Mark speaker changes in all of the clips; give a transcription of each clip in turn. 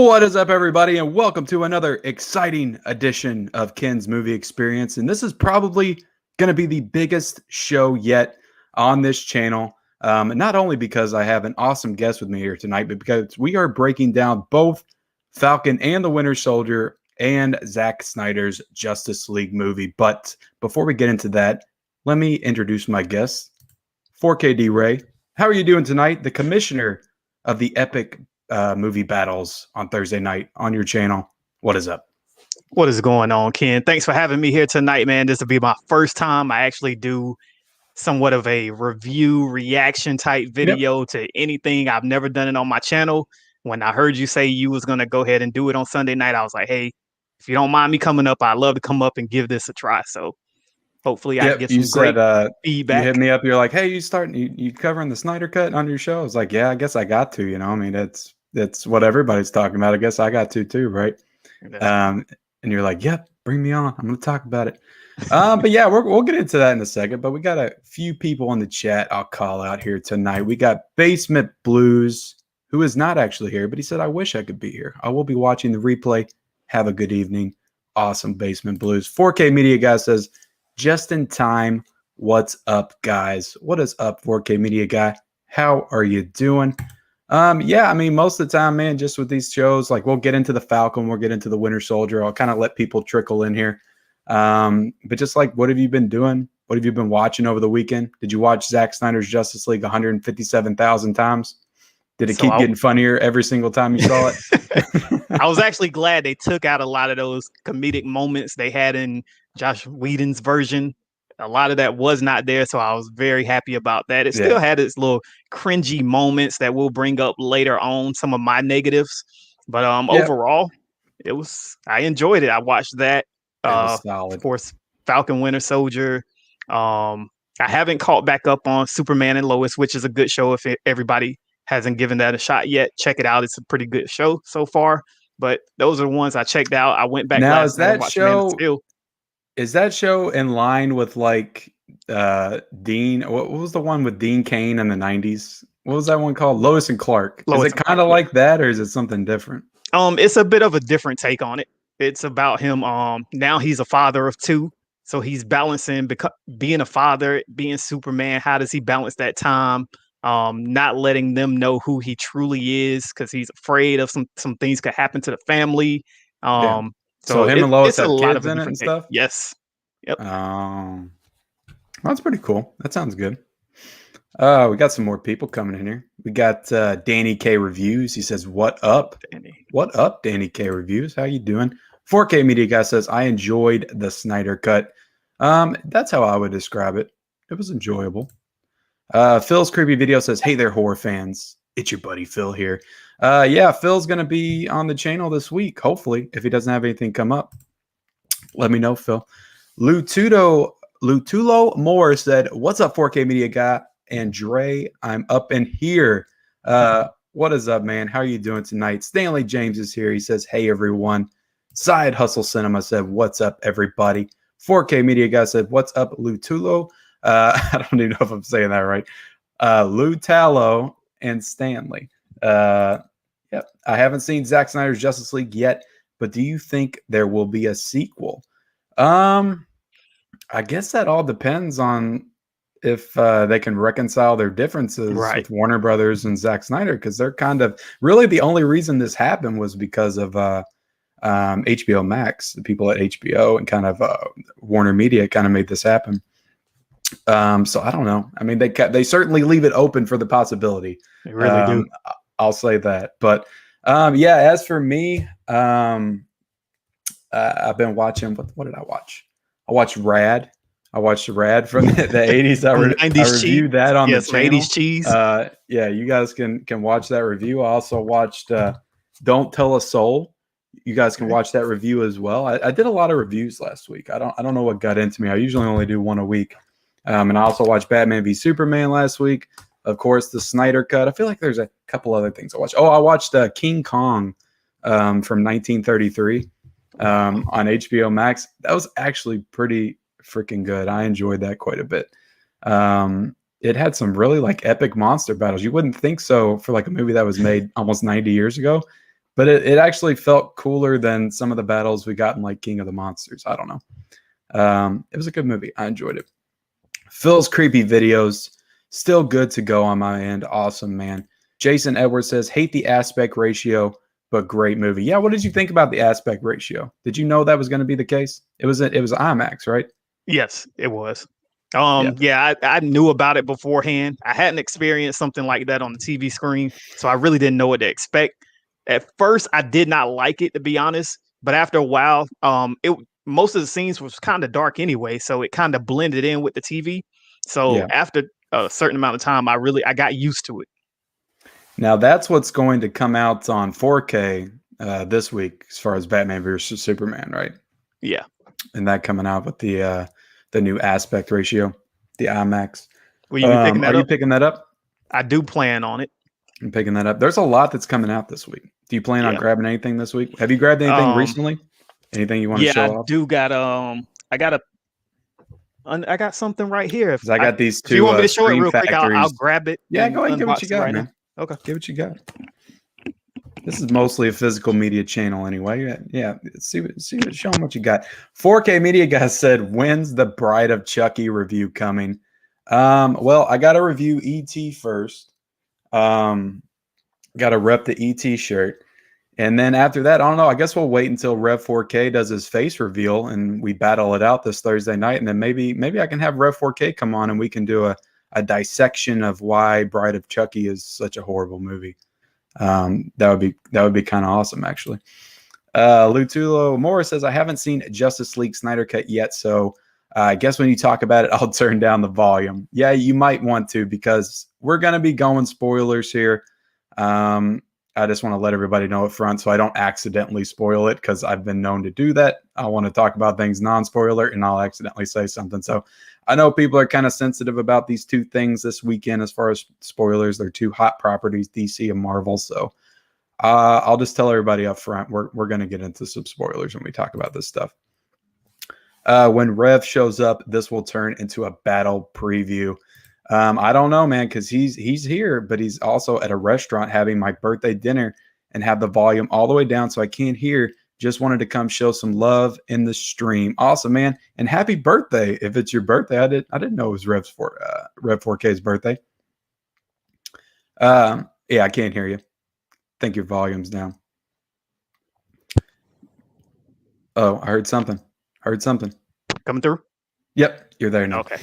Speaker 1: What is up, everybody, and welcome to another exciting edition of Ken's Movie Experience. And this is probably going to be the biggest show yet on this channel. And not only because I have an awesome guest with me here tonight, but because we are breaking down both Falcon and the Winter Soldier and Zack Snyder's Justice League movie. But before we get into that, let me introduce my guest, 4KD Ray. How are you doing tonight? The commissioner of the epic movie battles on Thursday night on your channel. What is up?
Speaker 2: What is going on, Ken? Thanks for having me here tonight, man. This will be my first time I actually do somewhat of a review reaction type video to anything. I've never done it on my channel. When I heard you say you was going to go ahead and do it on Sunday night, I was like, hey, if you don't mind me coming up, I'd love to come up and give this a try. So hopefully I get some great feedback.
Speaker 1: You hit me up. You're like, hey, you covering the Snyder Cut on your show? I was like, yeah, I guess I got to, I mean, that's what everybody's talking about. I guess I got to too, right? And you're like, yep, bring me on. I'm going to talk about it. But yeah, we'll get into that in a second. But we got a few people in the chat I'll call out here tonight. We got Basement Blues, who is not actually here, but he said, I wish I could be here. I will be watching the replay. Have a good evening. Awesome, Basement Blues. 4K Media Guy says, just in time. What's up, guys? What is up, 4K Media Guy? How are you doing? Yeah, I mean, most of the time, man, just with these shows, like we'll get into the Falcon, we'll get into the Winter Soldier. I'll kind of let people trickle in here. But just like, what have you been doing? What have you been watching over the weekend? Did you watch Zack Snyder's Justice League 157,000 times? Did it keep getting funnier every single time you saw it?
Speaker 2: I was actually glad they took out a lot of those comedic moments they had in Josh Whedon's version. A lot of that was not there, so I was very happy about that. It still had its little cringy moments that we'll bring up later on, some of my negatives. But overall, I enjoyed it. I watched that. Solid. Of course, Falcon Winter Soldier. I haven't caught back up on Superman and Lois, which is a good show. If everybody hasn't given that a shot yet, check it out. It's a pretty good show so far. But those are the ones I checked out. I went back
Speaker 1: now.
Speaker 2: Is
Speaker 1: that show in line with like Dean? What was the one with Dean Cain in the 90s? What was that one called? Lois and Clark. Is it kind of like that, or is it something different?
Speaker 2: It's a bit of a different take on it. It's about him. Now he's a father of two, so he's balancing being a father, being Superman. How does he balance that time? Not letting them know who he truly is because he's afraid of some things could happen to the family.
Speaker 1: So him and Lois have kids in it and stuff?
Speaker 2: Yes. Yep.
Speaker 1: That's pretty cool. That sounds good. We got some more people coming in here. We got Danny K Reviews. He says, what up?
Speaker 2: Danny.
Speaker 1: What up, Danny K Reviews? How you doing? 4K Media Guy says, I enjoyed the Snyder Cut. That's how I would describe it. It was enjoyable. Phil's Creepy Video says, hey there, horror fans. It's your buddy Phil here. Yeah, Phil's going to be on the channel this week, hopefully, if he doesn't have anything come up. Let me know, Phil. Lutulo Moore said, what's up, 4K Media Guy? And Dre, I'm up in here. What is up, man? How are you doing tonight? Stanley James is here. He says, hey, everyone. Side Hustle Cinema said, what's up, everybody? 4K Media Guy said, what's up, Lutulo? I don't even know if I'm saying that right. Lou Tallow and Stanley. Yep. I haven't seen Zack Snyder's Justice League yet, but do you think there will be a sequel? I guess that all depends on if they can reconcile their differences with Warner Brothers and Zack Snyder, because they're kind of really the only reason this happened was because of HBO Max, the people at HBO and kind of Warner Media kind of made this happen. So I don't know. I mean, they certainly leave it open for the possibility.
Speaker 2: They really do.
Speaker 1: I'll say that. But yeah, as for me, I've been watching. What did I watch? I watched Rad. I watched Rad from the 80s. I reviewed that on the channel.
Speaker 2: 80s cheese.
Speaker 1: Yeah, you guys can watch that review. I also watched Don't Tell a Soul. You guys can watch that review as well. I did a lot of reviews last week. I don't know what got into me. I usually only do one a week. And I also watched Batman v Superman last week. Of course, the Snyder Cut. I feel like there's a couple other things I watched. Oh, I watched King Kong from 1933 on HBO Max. That was actually pretty freaking good. I enjoyed that quite a bit. It had some really like epic monster battles. You wouldn't think so for like a movie that was made almost 90 years ago, but it actually felt cooler than some of the battles we got in like King of the Monsters. I don't know. It was a good movie. I enjoyed it. Phil's creepy videos, still good to go on my end. Awesome, man. Jason Edwards says, hate the aspect ratio, but great movie. Yeah, what did you think about the aspect ratio? Did you know that was going to be the case? It was IMAX, right?
Speaker 2: Yes, it was.
Speaker 1: Yeah.
Speaker 2: I knew about it beforehand. I hadn't experienced something like that on the TV screen, so I really didn't know what to expect. At first, I did not like it, to be honest, but after a while, most of the scenes was kind of dark anyway, so it kind of blended in with the TV. So after a certain amount of time, I got used to it.
Speaker 1: Now that's what's going to come out on 4K this week, as far as Batman versus Superman, right?
Speaker 2: Yeah,
Speaker 1: and that coming out with the new aspect ratio, the IMAX.
Speaker 2: Will you be picking that
Speaker 1: up? Are you picking that up?
Speaker 2: I do plan on it.
Speaker 1: I'm picking that up. There's a lot that's coming out this week. Do you plan on grabbing anything this week? Have you grabbed anything recently? Anything you want to show off?
Speaker 2: Yeah, I do got I got something right here.
Speaker 1: I got these two.
Speaker 2: If you want me to show it real quick, I'll grab it.
Speaker 1: Yeah, go ahead and give what you got, right man.
Speaker 2: Now. Okay,
Speaker 1: give what you got. This is mostly a physical media channel anyway. Yeah. Show them what you got. 4K Media guys said, when's the Bride of Chucky review coming? Well, I got to review ET first. Got to rep the ET shirt. And then after that, I don't know. I guess we'll wait until Rev 4K does his face reveal and we battle it out this Thursday night. And then maybe I can have Rev 4K come on and we can do a dissection of why Bride of Chucky is such a horrible movie. That would be kind of awesome, actually. Lutulo Morris says, I haven't seen Justice League Snyder Cut yet, so I guess when you talk about it, I'll turn down the volume. Yeah, you might want to, because we're going to be going spoilers here. I just want to let everybody know up front so I don't accidentally spoil it, because I've been known to do that. I want to talk about things non-spoiler and I'll accidentally say something. So I know people are kind of sensitive about these two things this weekend as far as spoilers. They're two hot properties, DC and Marvel. So I'll just tell everybody up front, we're going to get into some spoilers when we talk about this stuff. When Rev shows up, this will turn into a battle preview. I don't know, man, because he's here, but he's also at a restaurant having my birthday dinner and have the volume all the way down so I can't hear. Just wanted to come show some love in the stream. Awesome, man. And happy birthday if it's your birthday. I didn't know it was Rev 4K's birthday. Yeah, I can't hear you. I think your volume's down. Oh, I heard something.
Speaker 2: Coming through?
Speaker 1: Yep, you're there now.
Speaker 2: Okay.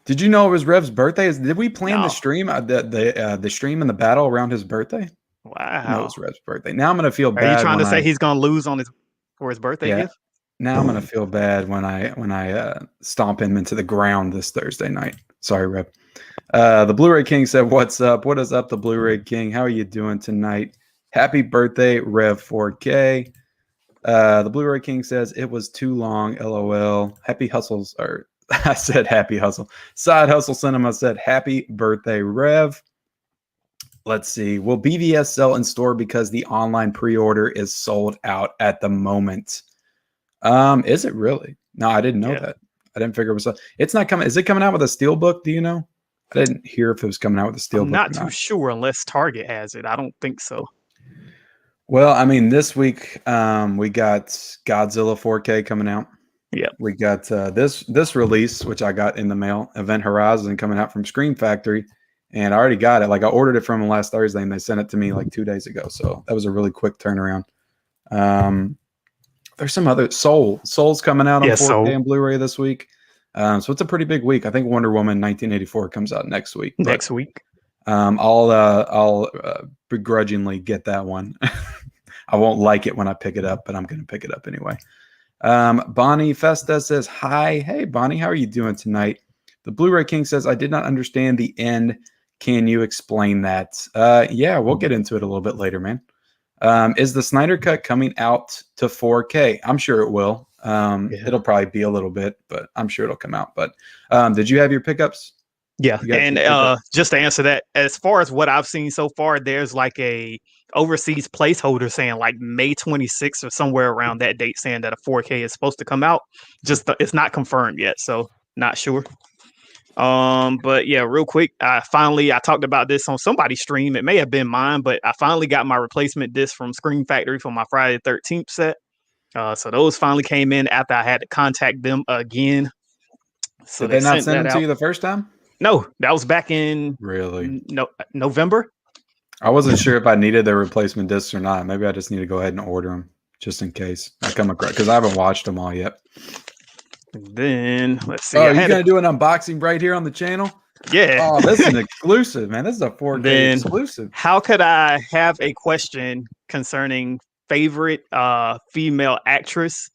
Speaker 1: Did you know it was Rev's birthday? Did we plan the stream, the stream and the battle around his birthday?
Speaker 2: Wow.
Speaker 1: No, it was Rev's birthday. Now I'm gonna feel bad.
Speaker 2: Are you trying to say he's gonna lose for his birthday gift?
Speaker 1: Now I'm gonna feel bad when I stomp him into the ground this Thursday night. Sorry, Rev. The Blu-ray King said, "What's up? What is up, the Blu-ray King? How are you doing tonight? Happy birthday, Rev 4K." The Blu-ray King says, "It was too long. LOL. Happy hustles." Or I said, "Happy hustle." Side Hustle Cinema said, "Happy birthday, Rev." Let's see. Will BVS sell in store because the online pre-order is sold out at the moment? Is it really? No, I didn't know that. I didn't figure it was. It's not coming. Is it coming out with a steelbook? Do you know? I didn't hear if it was coming out with a steelbook.
Speaker 2: I'm not too sure unless Target has it. I don't think so.
Speaker 1: Well, I mean, this week we got Godzilla 4K coming out.
Speaker 2: Yeah.
Speaker 1: We got this release, which I got in the mail, Event Horizon, coming out from Scream Factory. And I already got it. Like, I ordered it from them last Thursday, and they sent it to me like 2 days ago. So that was a really quick turnaround. There's some other Soul's coming out on 4K and Blu-ray this week. So it's a pretty big week. I think Wonder Woman 1984 comes out next week. I'll begrudgingly get that one. I won't like it when I pick it up, but I'm going to pick it up anyway. Bonnie Festa says, "Hi. Hey, Bonnie. How are you doing tonight?" The Blu-ray King says, "I did not understand the end. Can you explain that?" Yeah, we'll get into it a little bit later, man. Is the Snyder Cut coming out to 4K? I'm sure it will. It'll probably be a little bit, but I'm sure it'll come out. But did you have your pickups?
Speaker 2: Yeah, and just to answer that, as far as what I've seen so far, there's like a overseas placeholder saying like May 26th or somewhere around that date, saying that a 4K is supposed to come out. Just it's not confirmed yet, so not sure. But yeah, real quick, I talked about this on somebody's stream. It may have been mine, but I finally got my replacement disc from Scream Factory for my Friday the 13th set. So those finally came in after I had to contact them again. So
Speaker 1: Did they not
Speaker 2: sent
Speaker 1: send
Speaker 2: that
Speaker 1: them
Speaker 2: out
Speaker 1: to you the first time?
Speaker 2: No, that was back in
Speaker 1: Really?
Speaker 2: November.
Speaker 1: I wasn't sure if I needed their replacement discs or not. Maybe I just need to go ahead and order them just in case I come across, because I haven't watched them all yet.
Speaker 2: Then let's see.
Speaker 1: Oh, you gonna do an unboxing right here on the channel?
Speaker 2: Yeah.
Speaker 1: Oh, this is an exclusive, man. This is a 4K
Speaker 2: then,
Speaker 1: exclusive.
Speaker 2: How could I have a question concerning favorite female actress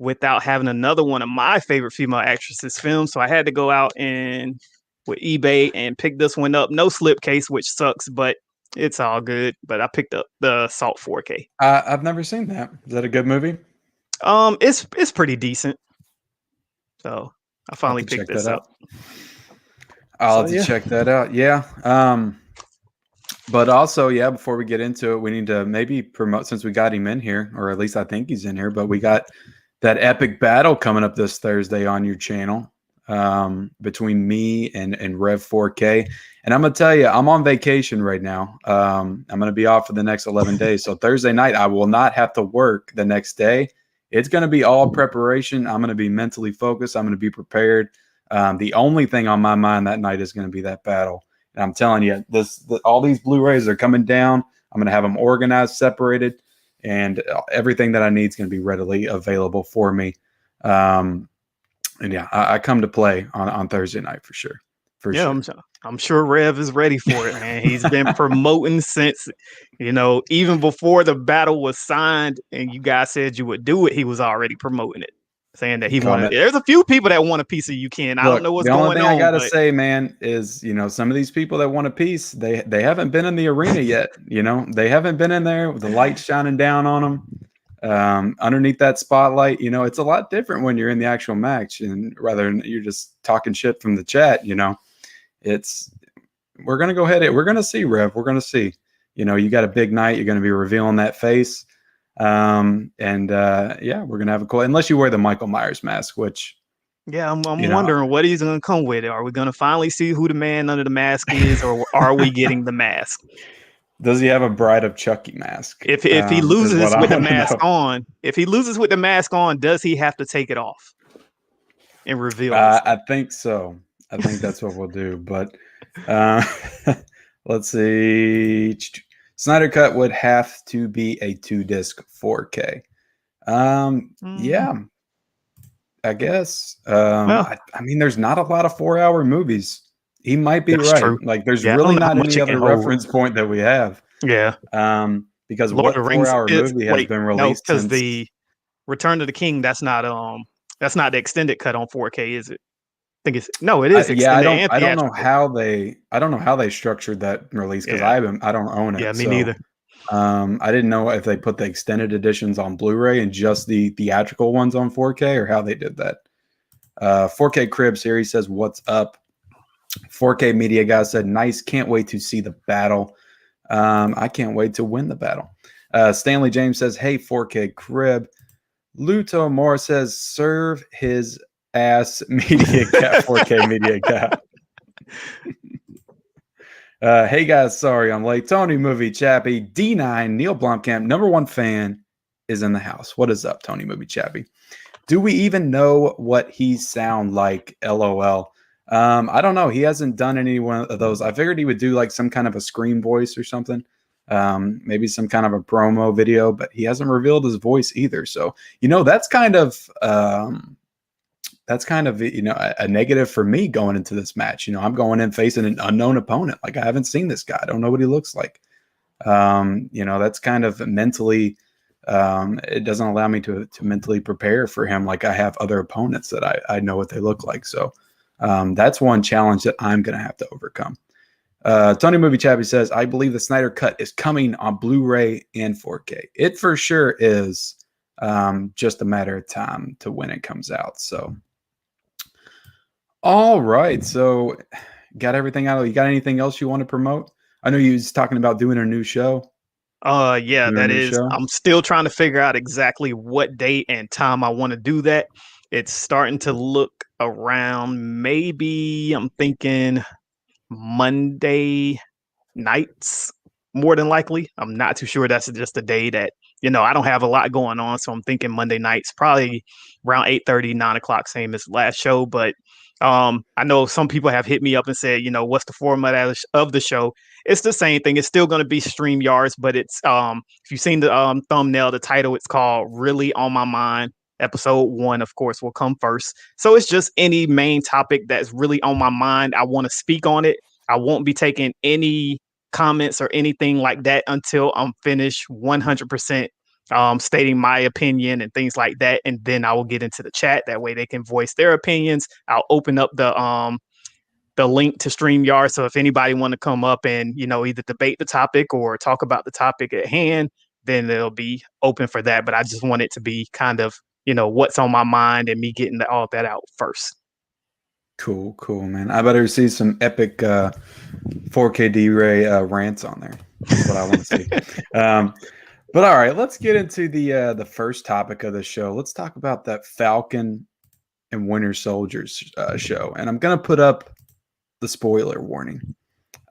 Speaker 2: without having another one of my favorite female actresses filmed? So I had to go out and with eBay and pick this one up. No slipcase, which sucks, but it's all good. But I picked up the Assault 4K.
Speaker 1: I've never seen that. Is that a good movie?
Speaker 2: It's pretty decent. So I finally picked this up.
Speaker 1: I'll have to check that out. Yeah. But also, yeah, before we get into it, we need to maybe promote, since we got him in here, or at least I think he's in here, but we got that epic battle coming up this Thursday on your channel between me and Rev 4K. And I'm going to tell you, I'm on vacation right now. I'm going to be off for the next 11 days. So Thursday night, I will not have to work the next day. It's going to be all preparation. I'm going to be mentally focused. I'm going to be prepared. The only thing on my mind that night is going to be that battle. And I'm telling you, all these Blu-rays are coming down. I'm going to have them organized, separated, and everything that I need is going to be readily available for me. And yeah, I come to play on Thursday night for sure.
Speaker 2: Sure. I'm sure Rev is ready for it, man. He's been promoting since, even before the battle was signed and you guys said you would do it, he was already promoting it, saying that he wanted. There's a few people that want a piece of you, Ken. I don't know what's going on.
Speaker 1: The only thing I gotta say, man, is some of these people that want a piece, they haven't been in the arena yet. They haven't been in there with the light shining down on them. Underneath that spotlight, it's a lot different when you're in the actual match, and rather than you're just talking shit from the chat. We're gonna go ahead. We're gonna see, Rev. We're gonna see. You got a big night. You're gonna be revealing that face. Yeah, we're gonna have a cool. Unless you wear the Michael Myers mask, which
Speaker 2: I'm wondering what he's gonna come with. Are we gonna finally see who the man under the mask is, or are we getting the mask?
Speaker 1: Does he have a Bride of Chucky mask?
Speaker 2: If he loses with the mask on, does he have to take it off and reveal?
Speaker 1: I think so. I think that's what we'll do. But let's see. Snyder Cut would have to be a 2-disc 4K. Yeah, I guess. I mean, there's not a lot of 4-hour movies. He might be right. True. Like, there's really not any other reference point that we have.
Speaker 2: Yeah.
Speaker 1: Because Lord what 4-hour movie has been released?
Speaker 2: Because the Return of the King, that's not the extended cut on 4K, is it? I think it is.
Speaker 1: Yeah, I don't know how they structured that release, because I don't own it.
Speaker 2: Yeah, me neither.
Speaker 1: I didn't know if they put the extended editions on Blu-ray and just the theatrical ones on 4K, or how they did that. 4K Crib series says, "What's up?" 4K Media guy said, "Nice, can't wait to see the battle." I can't wait to win the battle. Stanley James says, "Hey, 4K Crib." Luto Moore says, "Serve his ass, Media Cat." 4K Media Cat. Hey guys, sorry I'm late. Tony Movie Chappie, D9, Neil Blomkamp, #1 fan, is in the house. What is up, Tony Movie Chappie? Do we even know what he sound like? LOL. I don't know. He hasn't done any one of those. I figured he would do like some kind of a scream voice or something. Maybe some kind of a promo video, but he hasn't revealed his voice either. So, that's kind of a negative for me going into this match. I'm going in facing an unknown opponent. Like, I haven't seen this guy. I don't know what he looks like. That's kind of mentally, it doesn't allow me to mentally prepare for him like I have other opponents that I know what they look like. So that's one challenge that I'm going to have to overcome. Tony Movie Chappie says, "I believe the Snyder Cut is coming on Blu-ray and 4K. It for sure is, just a matter of time to when it comes out." So, all right. So, got everything out. You got anything else you want to promote? I know you was talking about doing a new show.
Speaker 2: Yeah, that is. Show? I'm still trying to figure out exactly what date and time I want to do that. It's starting to look around maybe I'm thinking Monday nights, more than likely. I'm not too sure. That's just a day that, I don't have a lot going on. So I'm thinking Monday nights, probably around 8:30, 9 o'clock, same as the last show. But I know some people have hit me up and said, what's the format of the show? It's the same thing. It's still going to be StreamYards, but it's if you've seen the thumbnail, the title, it's called Really on My Mind. Episode 1, of course, will come first. So it's just any main topic that's really on my mind. I want to speak on it. I won't be taking any comments or anything like that until I'm finished 100% stating my opinion and things like that. And then I will get into the chat. That way they can voice their opinions. I'll open up the link to StreamYard. So if anybody want to come up and, either debate the topic or talk about the topic at hand, then it'll be open for that. But I just want it to be kind of, what's on my mind and me getting all that out first.
Speaker 1: Cool, man. I better see some epic 4K D-Ray rants on there. That's what I want to see. But all right, let's get into the first topic of the show. Let's talk about that Falcon and Winter Soldiers show. And I'm going to put up the spoiler warning.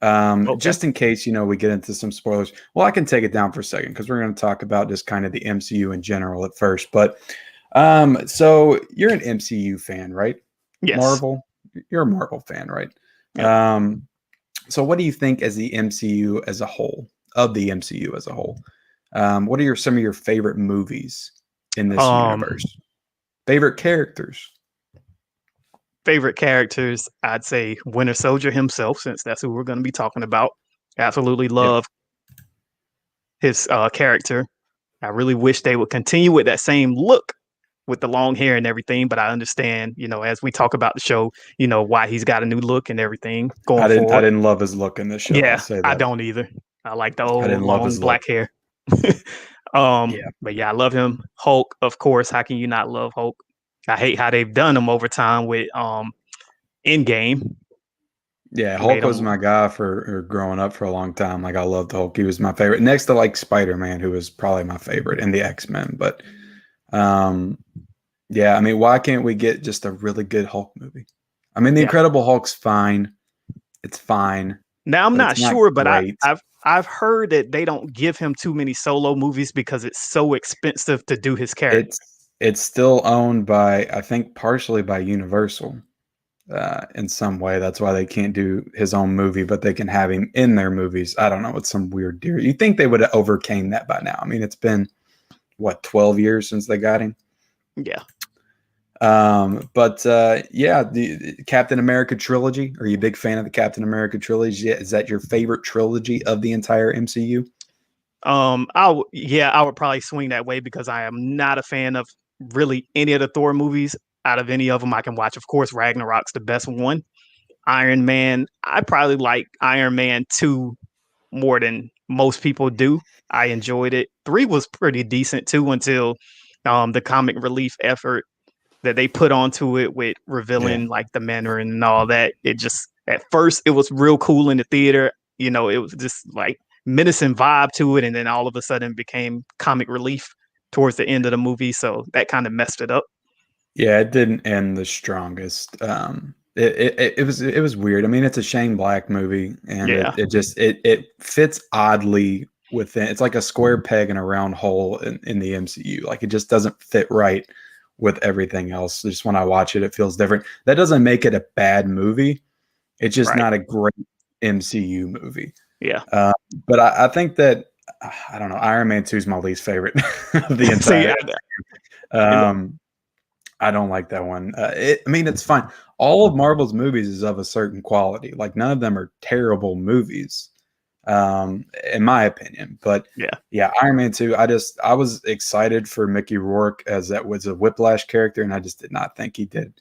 Speaker 1: Okay. Just in case, we get into some spoilers. Well, I can take it down for a second because we're going to talk about just kind of the MCU in general at first. But so you're an MCU fan, right?
Speaker 2: Yes.
Speaker 1: Marvel. You're a Marvel fan, right?
Speaker 2: Yeah.
Speaker 1: So what do you think as the MCU as a whole, of the MCU as a whole? What are some of your favorite movies in this universe? Favorite characters?
Speaker 2: Favorite characters, I'd say Winter Soldier himself, since that's who we're going to be talking about. Absolutely love his character. I really wish they would continue with that same look with the long hair and everything, but I understand, as we talk about the show, why he's got a new look and everything going forward.
Speaker 1: I didn't love his look in the show.
Speaker 2: Yeah, I don't either. I like the old long black hair. But yeah, I love him. Hulk, of course. How can you not love Hulk? I hate how they've done him over time with Endgame.
Speaker 1: Yeah, Hulk was my guy for growing up for a long time. Like, I loved Hulk. He was my favorite, next to like Spider-Man, who was probably my favorite, and the X-Men. But yeah, I mean, why can't we get just a really good Hulk movie? I mean, the Incredible Hulk's fine. It's fine.
Speaker 2: Now I'm not sure, but I've heard that they don't give him too many solo movies because it's so expensive to do his character.
Speaker 1: It's still owned by, I think, partially by Universal in some way. That's why they can't do his own movie, but they can have him in their movies. I don't know. It's some weird deal. You think they would have overcame that by now? I mean, it's been, 12 years since they got him?
Speaker 2: Yeah.
Speaker 1: But the Captain America trilogy. Are you a big fan of the Captain America trilogy? Is that your favorite trilogy of the entire MCU?
Speaker 2: I would probably swing that way because I am not a fan of really any of the Thor movies. Out of any of them I can watch. Of course, Ragnarok's the best one. Iron Man, I probably like Iron Man 2 more than most people do. I enjoyed it. 3 was pretty decent too until the comic relief effort that they put onto it with revealing like the Mandarin and all that. It just, at first it was real cool in the theater. It was just like menacing vibe to it, and then all of a sudden became comic relief towards the end of the movie. So that kind of messed it up.
Speaker 1: Yeah, it didn't end the strongest. It was weird. I mean, it's a Shane Black movie, and it fits oddly within. It's like a square peg in a round hole in the MCU. Like, it just doesn't fit right with everything else. Just when I watch it, it feels different. That doesn't make it a bad movie. It's just not a great MCU movie.
Speaker 2: Yeah.
Speaker 1: But I think that, I don't know, Iron Man 2 is my least favorite of the entire. I don't like that one. I mean, it's fine. All of Marvel's movies is of a certain quality. Like, none of them are terrible movies, in my opinion. But yeah, Iron Man 2, I was excited for Mickey Rourke, as that was a Whiplash character, and I just did not think he did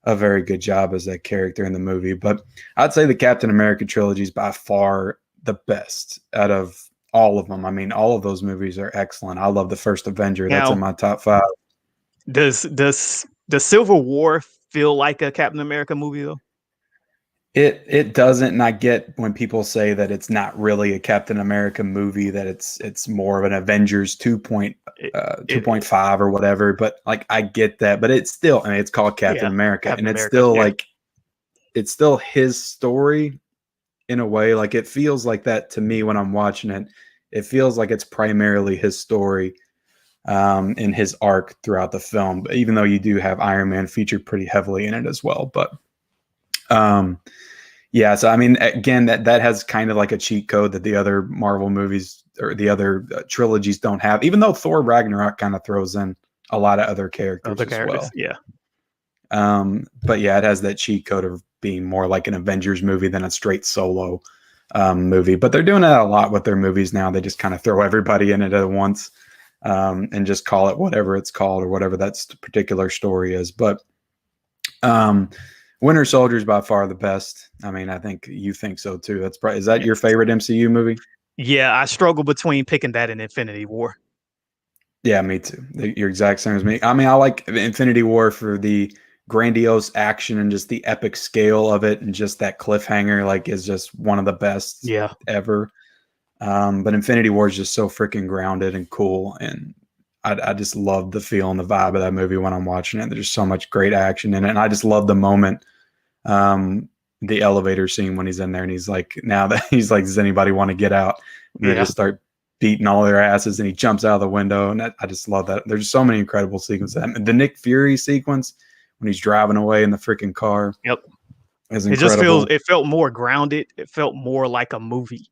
Speaker 1: a very good job as that character in the movie. But I'd say the Captain America trilogy is by far the best out of all of them. I mean, all of those movies are excellent. I love the first Avenger. That's in my top 5.
Speaker 2: Does Civil War feel like a Captain America movie though?
Speaker 1: It doesn't, and I get when people say that it's not really a Captain America movie, that it's more of an Avengers 2.0 2.5 or whatever. But like, I get that, but it's still, I mean, it's called Captain America,
Speaker 2: Captain
Speaker 1: and it's
Speaker 2: America,
Speaker 1: still like, it's still his story in a way. Like, it feels like that to me when I'm watching it. It feels like it's primarily his story in his arc throughout the film, even though you do have Iron Man featured pretty heavily in it as well. But yeah, so I mean, again, that has kind of like a cheat code that the other Marvel movies or the other trilogies don't have, even though Thor Ragnarok kind of throws in a lot of other characters as well.
Speaker 2: Yeah.
Speaker 1: But yeah, it has that cheat code of being more like an Avengers movie than a straight solo movie. But they're doing that a lot with their movies now. They just kind of throw everybody in it at once and just call it whatever it's called or whatever that particular story is. But Winter Soldier is by far the best. I mean, I think you think so too. That's probably, is that your favorite MCU movie?
Speaker 2: Yeah, I struggle between picking that and Infinity War.
Speaker 1: Yeah, me too. You're exact same as me. I mean, I like Infinity War for the grandiose action and just the epic scale of it, and just that cliffhanger like is just one of the best ever. But Infinity War is just so freaking grounded and cool, and I just love the feel and the vibe of that movie when I'm watching it. There's so much great action in it, and I just love the moment, the elevator scene when he's in there and he's like, now that he's like, does anybody want to get out? And they just start beating all their asses, and he jumps out of the window, and I just love that. There's so many incredible sequences. The Nick Fury sequence when he's driving away in the freaking car.
Speaker 2: Yep,
Speaker 1: is
Speaker 2: incredible. It felt more grounded. It felt more like a movie.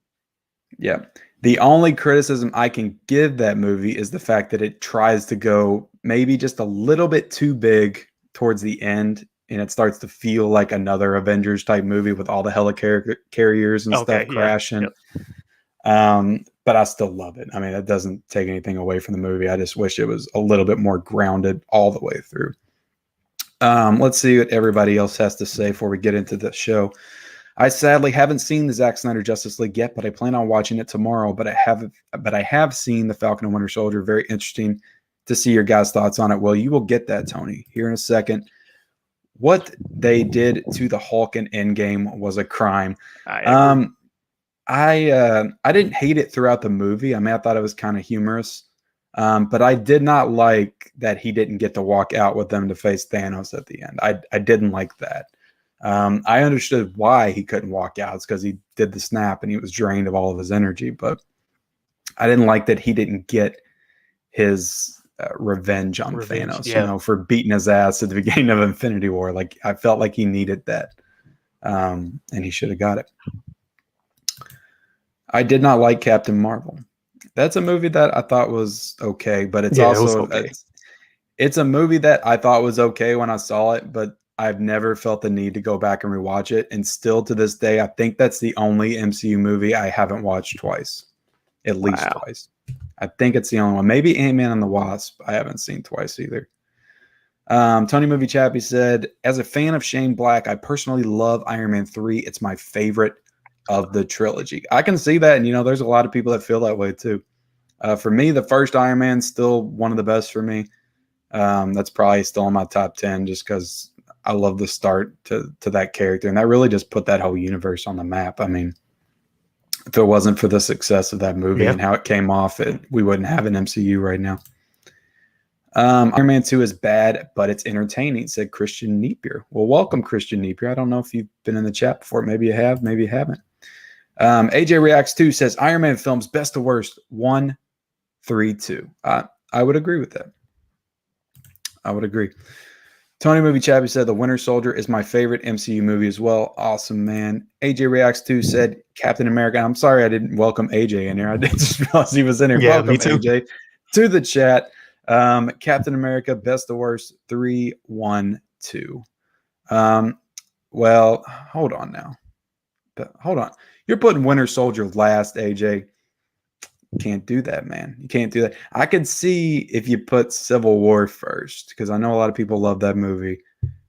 Speaker 1: Yeah. The only criticism I can give that movie is the fact that it tries to go maybe just a little bit too big towards the end, and it starts to feel like another Avengers type movie with all the helicarriers and stuff crashing. But I still love it. I mean, it doesn't take anything away from the movie. I just wish it was a little bit more grounded all the way through. Let's see what everybody else has to say before we get into the show. I sadly haven't seen the Zack Snyder Justice League yet, but I plan on watching it tomorrow. But I have seen the Falcon and Winter Soldier. Very interesting to see your guys' thoughts on it. Well, you will get that, Tony, here in a second. What they did to the Hulk in Endgame was a crime. I didn't hate it throughout the movie. I mean, I thought it was kind of humorous. But I did not like that he didn't get to walk out with them to face Thanos at the end. I didn't like that. I understood why he couldn't walk out. It's because he did the snap and he was drained of all of his energy. But I didn't like that he didn't get his revenge on Thanos, you know, for beating his ass at the beginning of Infinity War. Like, I felt like he needed that, and he should have got it. I did not like Captain Marvel. That's a movie that I thought was okay, but it's also it's a movie that I thought was okay when I saw it, but I've never felt the need to go back and rewatch it. And still to this day, I think that's the only MCU movie I haven't watched twice, at least twice. I think it's the only one. Maybe Ant-Man and the Wasp I haven't seen twice either. Tony Movie Chappie said, as a fan of Shane Black, I personally love Iron Man 3. It's my favorite of the trilogy. I can see that, and you know, there's a lot of people that feel that way too. For me, the first Iron Man's still one of the best for me. That's probably still in my top 10 just because I love the start to that character, and that really just put that whole universe on the map. I mean, if it wasn't for the success of that movie and how it came off, we wouldn't have an MCU right now. Iron Man 2 is bad, but it's entertaining, said Christian Niepier. Well, welcome, Christian Niepier. I don't know if you've been in the chat before. Maybe you have, maybe you haven't. AJ Reacts 2 says Iron Man films best to worst 1, 3, 2. I would agree with that. I would agree. Tony Movie Chappie said The Winter Soldier is my favorite MCU movie as well. Awesome, man. AJ Reacts 2 said Captain America. I'm sorry I didn't welcome AJ in here. I didn't just realize he was in here. Welcome, me too. AJ, to the chat. Captain America, best to worst, 3, 1, 2. Well, hold on now. Hold on. You're putting Winter Soldier last, AJ. You can't do that, man. You can't do that. I could see if you put Civil War first, because I know a lot of people love that movie.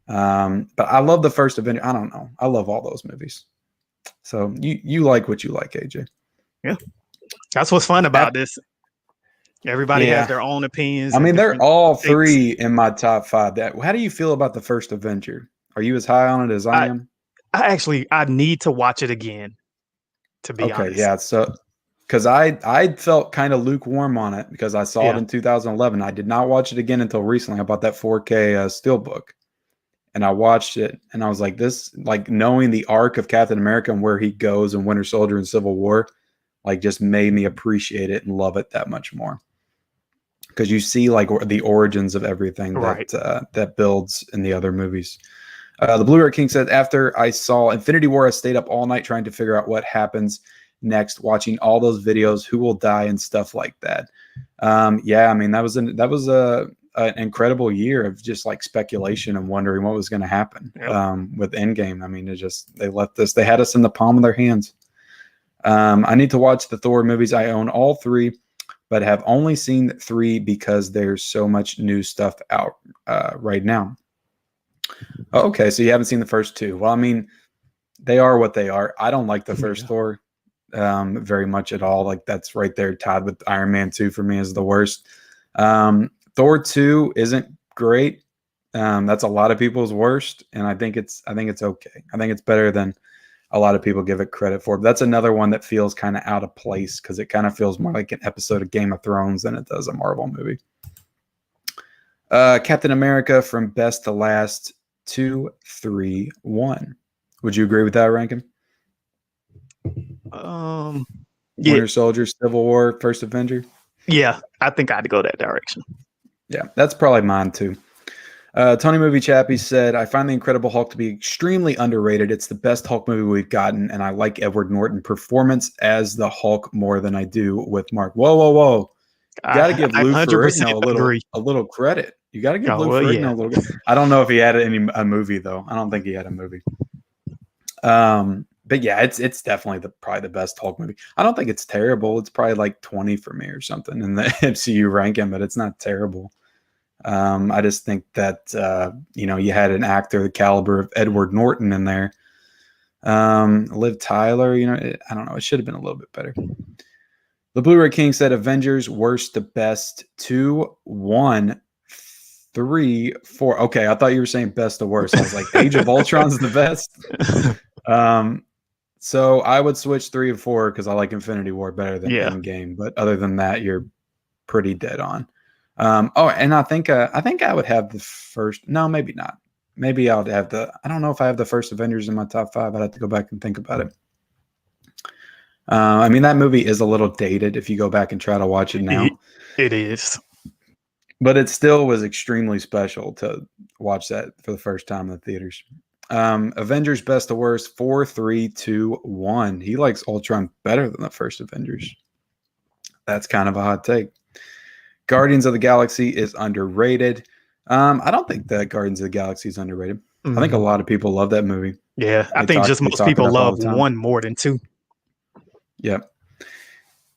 Speaker 1: But I love the first Avenger. I don't know. I love all those movies. So you like what you like, AJ.
Speaker 2: Yeah. That's what's fun about this. Everybody has their own opinions.
Speaker 1: I mean, they're all three in my top 5. How do you feel about the first Avenger? Are you as high on it as I am?
Speaker 2: I need to watch it again, to be honest.
Speaker 1: Yeah. So because I felt kind of lukewarm on it because I saw it in 2011. I did not watch it again until recently. I bought that 4K Steelbook, and I watched it, and I was like, this, like knowing the arc of Captain America and where he goes in Winter Soldier and Civil War, like just made me appreciate it and love it that much more. Because you see like the origins of everything that builds in the other movies. The Blu-ray King said, after I saw Infinity War, I stayed up all night trying to figure out what happens next, watching all those videos, who will die and stuff like that. Yeah, I mean, that was an incredible year of just like speculation and wondering what was going to happen with Endgame. I mean, they had us in the palm of their hands. I need to watch the Thor movies. I own all 3, but have only seen 3 because there's so much new stuff out right now. Okay, so you haven't seen the first 2. Well, I mean, they are what they are. I don't like the first Thor very much at all. Like that's right there tied with Iron Man 2 for me as the worst. Thor 2 isn't great. That's a lot of people's worst, and I think it's okay. I think it's better than a lot of people give it credit for. But that's another one that feels kind of out of place because it kind of feels more like an episode of Game of Thrones than it does a Marvel movie. Captain America from best to last, 2, 3, 1. Would you agree with that ranking? Winter Soldier, Civil War, First Avenger.
Speaker 2: Yeah, I think I'd go that direction.
Speaker 1: Yeah, that's probably mine too. Tony Movie Chappie said, I find The Incredible Hulk to be extremely underrated. It's the best Hulk movie we've gotten, and I like Edward Norton performance as the Hulk more than I do with Mark. Whoa. You got to give Lou Ferrigno a little credit. You got to give Lou Ferrigno a little bit. I don't know if he had a movie, though. I don't think he had a movie. But yeah, it's definitely probably the best Hulk movie. I don't think it's terrible. It's probably like 20 for me or something in the MCU ranking, but it's not terrible. I just think that you had an actor the caliber of Edward Norton in there. Liv Tyler, I don't know. It should have been a little bit better. The Blu-ray King said Avengers worst to best, 2, 1, 3, 4. Okay, I thought you were saying best to worst. I was like, Age of Ultron's the best. So I would switch 3 and 4 because I like Infinity War better than Endgame. But other than that, you're pretty dead on. And I think I would have the first. No, maybe not. Maybe I would have I don't know if I have the first Avengers in my top 5. I'd have to go back and think about it. I mean, that movie is a little dated if you go back and try to watch it now.
Speaker 2: It is.
Speaker 1: But it still was extremely special to watch that for the first time in the theaters. Avengers best to worst, 4, 3, 2, 1. He likes Ultron better than the first Avengers. That's kind of a hot take. Guardians of the Galaxy is underrated. I don't think that Guardians of the Galaxy is underrated. I think a lot of people love that movie.
Speaker 2: Yeah, I think just most people love 1 more than 2.
Speaker 1: Yep.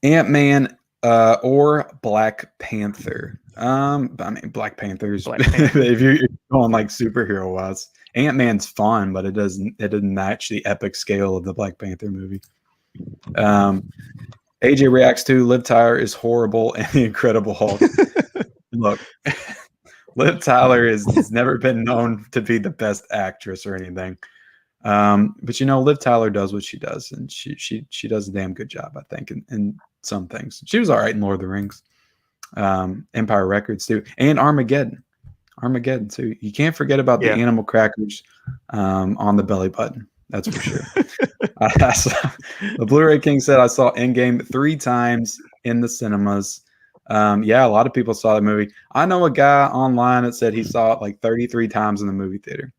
Speaker 1: Ant-Man or Black Panther. I mean, Black Panther's if you're going like superhero wise. Ant-Man's fun, but it didn't match the epic scale of the Black Panther movie. AJ reacts to Liv Tyler is horrible and the Incredible Hulk. Look, Liv Tyler has never been known to be the best actress or anything. But Liv Tyler does what she does, and she does a damn good job, I think, in some things. She was all right in Lord of the Rings, Empire Records too, and Armageddon too. You can't forget about the animal crackers on the belly button. That's for sure. The Blu-ray King said I saw Endgame 3 times in the cinemas. Yeah, a lot of people saw the movie. I know a guy online that said he saw it like 33 times in the movie theater.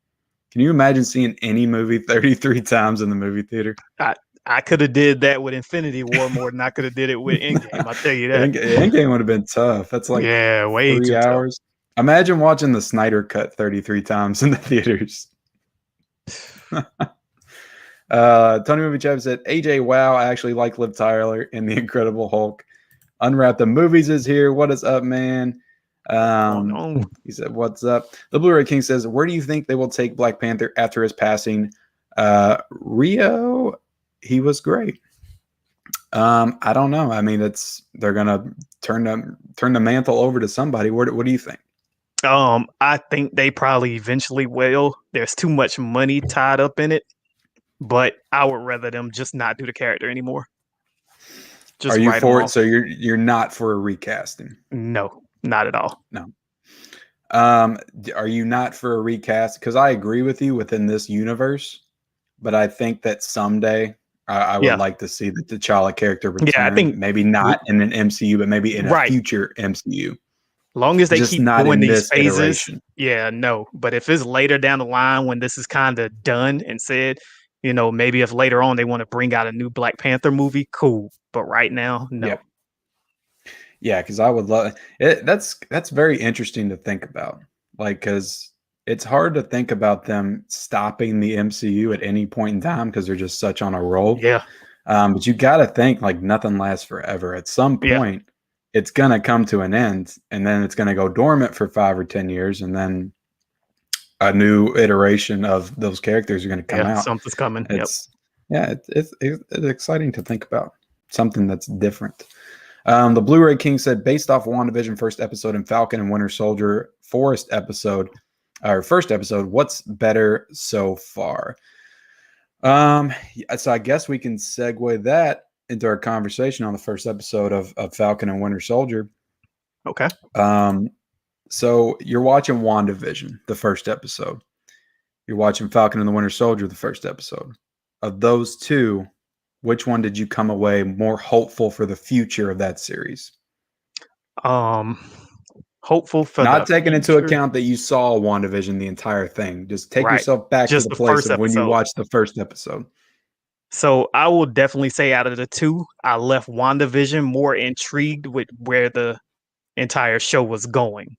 Speaker 1: Can you imagine seeing any movie 33 times in the movie theater?
Speaker 2: I could have did that with Infinity War more than I could have did it with Endgame. I'll tell you that.
Speaker 1: Endgame would have been tough. That's like
Speaker 2: way
Speaker 1: 3 hours. Tough. Imagine watching the Snyder Cut 33 times in the theaters. Tony Movie Chap said, AJ, wow, I actually like Liv Tyler in The Incredible Hulk. Unwrap the Movies is here. What is up, man? He said, what's up? The Blu-ray King says, where do you think they will take Black Panther after his passing? Rio, he was great. I don't know. I mean, they're gonna turn the mantle over to somebody. What do you think?
Speaker 2: I think they probably eventually will. There's too much money tied up in it, but I would rather them just not do the character anymore. Just
Speaker 1: Are you
Speaker 2: write them
Speaker 1: for it?
Speaker 2: off.
Speaker 1: So you're not for a recasting?
Speaker 2: No, not at all.
Speaker 1: No. Are you not for a recast? Because I agree with you within this universe, but I think that someday I would
Speaker 2: Yeah.
Speaker 1: like to see the T'Challa character
Speaker 2: Yeah, I
Speaker 1: return.
Speaker 2: think
Speaker 1: Maybe not in an MCU, but maybe in a
Speaker 2: right.
Speaker 1: future MCU.
Speaker 2: Long as they
Speaker 1: Just
Speaker 2: keep
Speaker 1: not
Speaker 2: doing
Speaker 1: in
Speaker 2: these
Speaker 1: this
Speaker 2: phases,
Speaker 1: iteration.
Speaker 2: yeah, no. But if it's later down the line when this is kind of done and said, maybe if later on they want to bring out a new Black Panther movie, cool. But right now, no.
Speaker 1: Yeah. Yeah, because I would love it. That's very interesting to think about. Like, because it's hard to think about them stopping the MCU at any point in time because they're just such on a roll.
Speaker 2: Yeah,
Speaker 1: But you got to think like nothing lasts forever. At some
Speaker 2: yeah,
Speaker 1: point, it's gonna come to an end, and then it's gonna go dormant for 5 or 10 years, and then a new iteration of those characters are gonna come
Speaker 2: yeah.
Speaker 1: out.
Speaker 2: Something's coming. Yep.
Speaker 1: It's exciting to think about something that's different. The Blu-ray King said, based off WandaVision first episode and Falcon and Winter Soldier first episode, what's better so far? So I guess we can segue that into our conversation on the first episode of Falcon and Winter Soldier.
Speaker 2: Okay.
Speaker 1: So you're watching WandaVision, the first episode. You're watching Falcon and the Winter Soldier, the first episode. Of those two, which one did you come away more hopeful for the future of that series?
Speaker 2: Hopeful for
Speaker 1: Not
Speaker 2: the
Speaker 1: taking into
Speaker 2: future.
Speaker 1: account that you saw WandaVision, the entire thing. Just take
Speaker 2: Right.
Speaker 1: yourself back
Speaker 2: Just
Speaker 1: to the
Speaker 2: the
Speaker 1: place
Speaker 2: first
Speaker 1: of when you
Speaker 2: episode.
Speaker 1: watched the first episode.
Speaker 2: So I will definitely say out of the two, I left WandaVision more intrigued with where the entire show was going.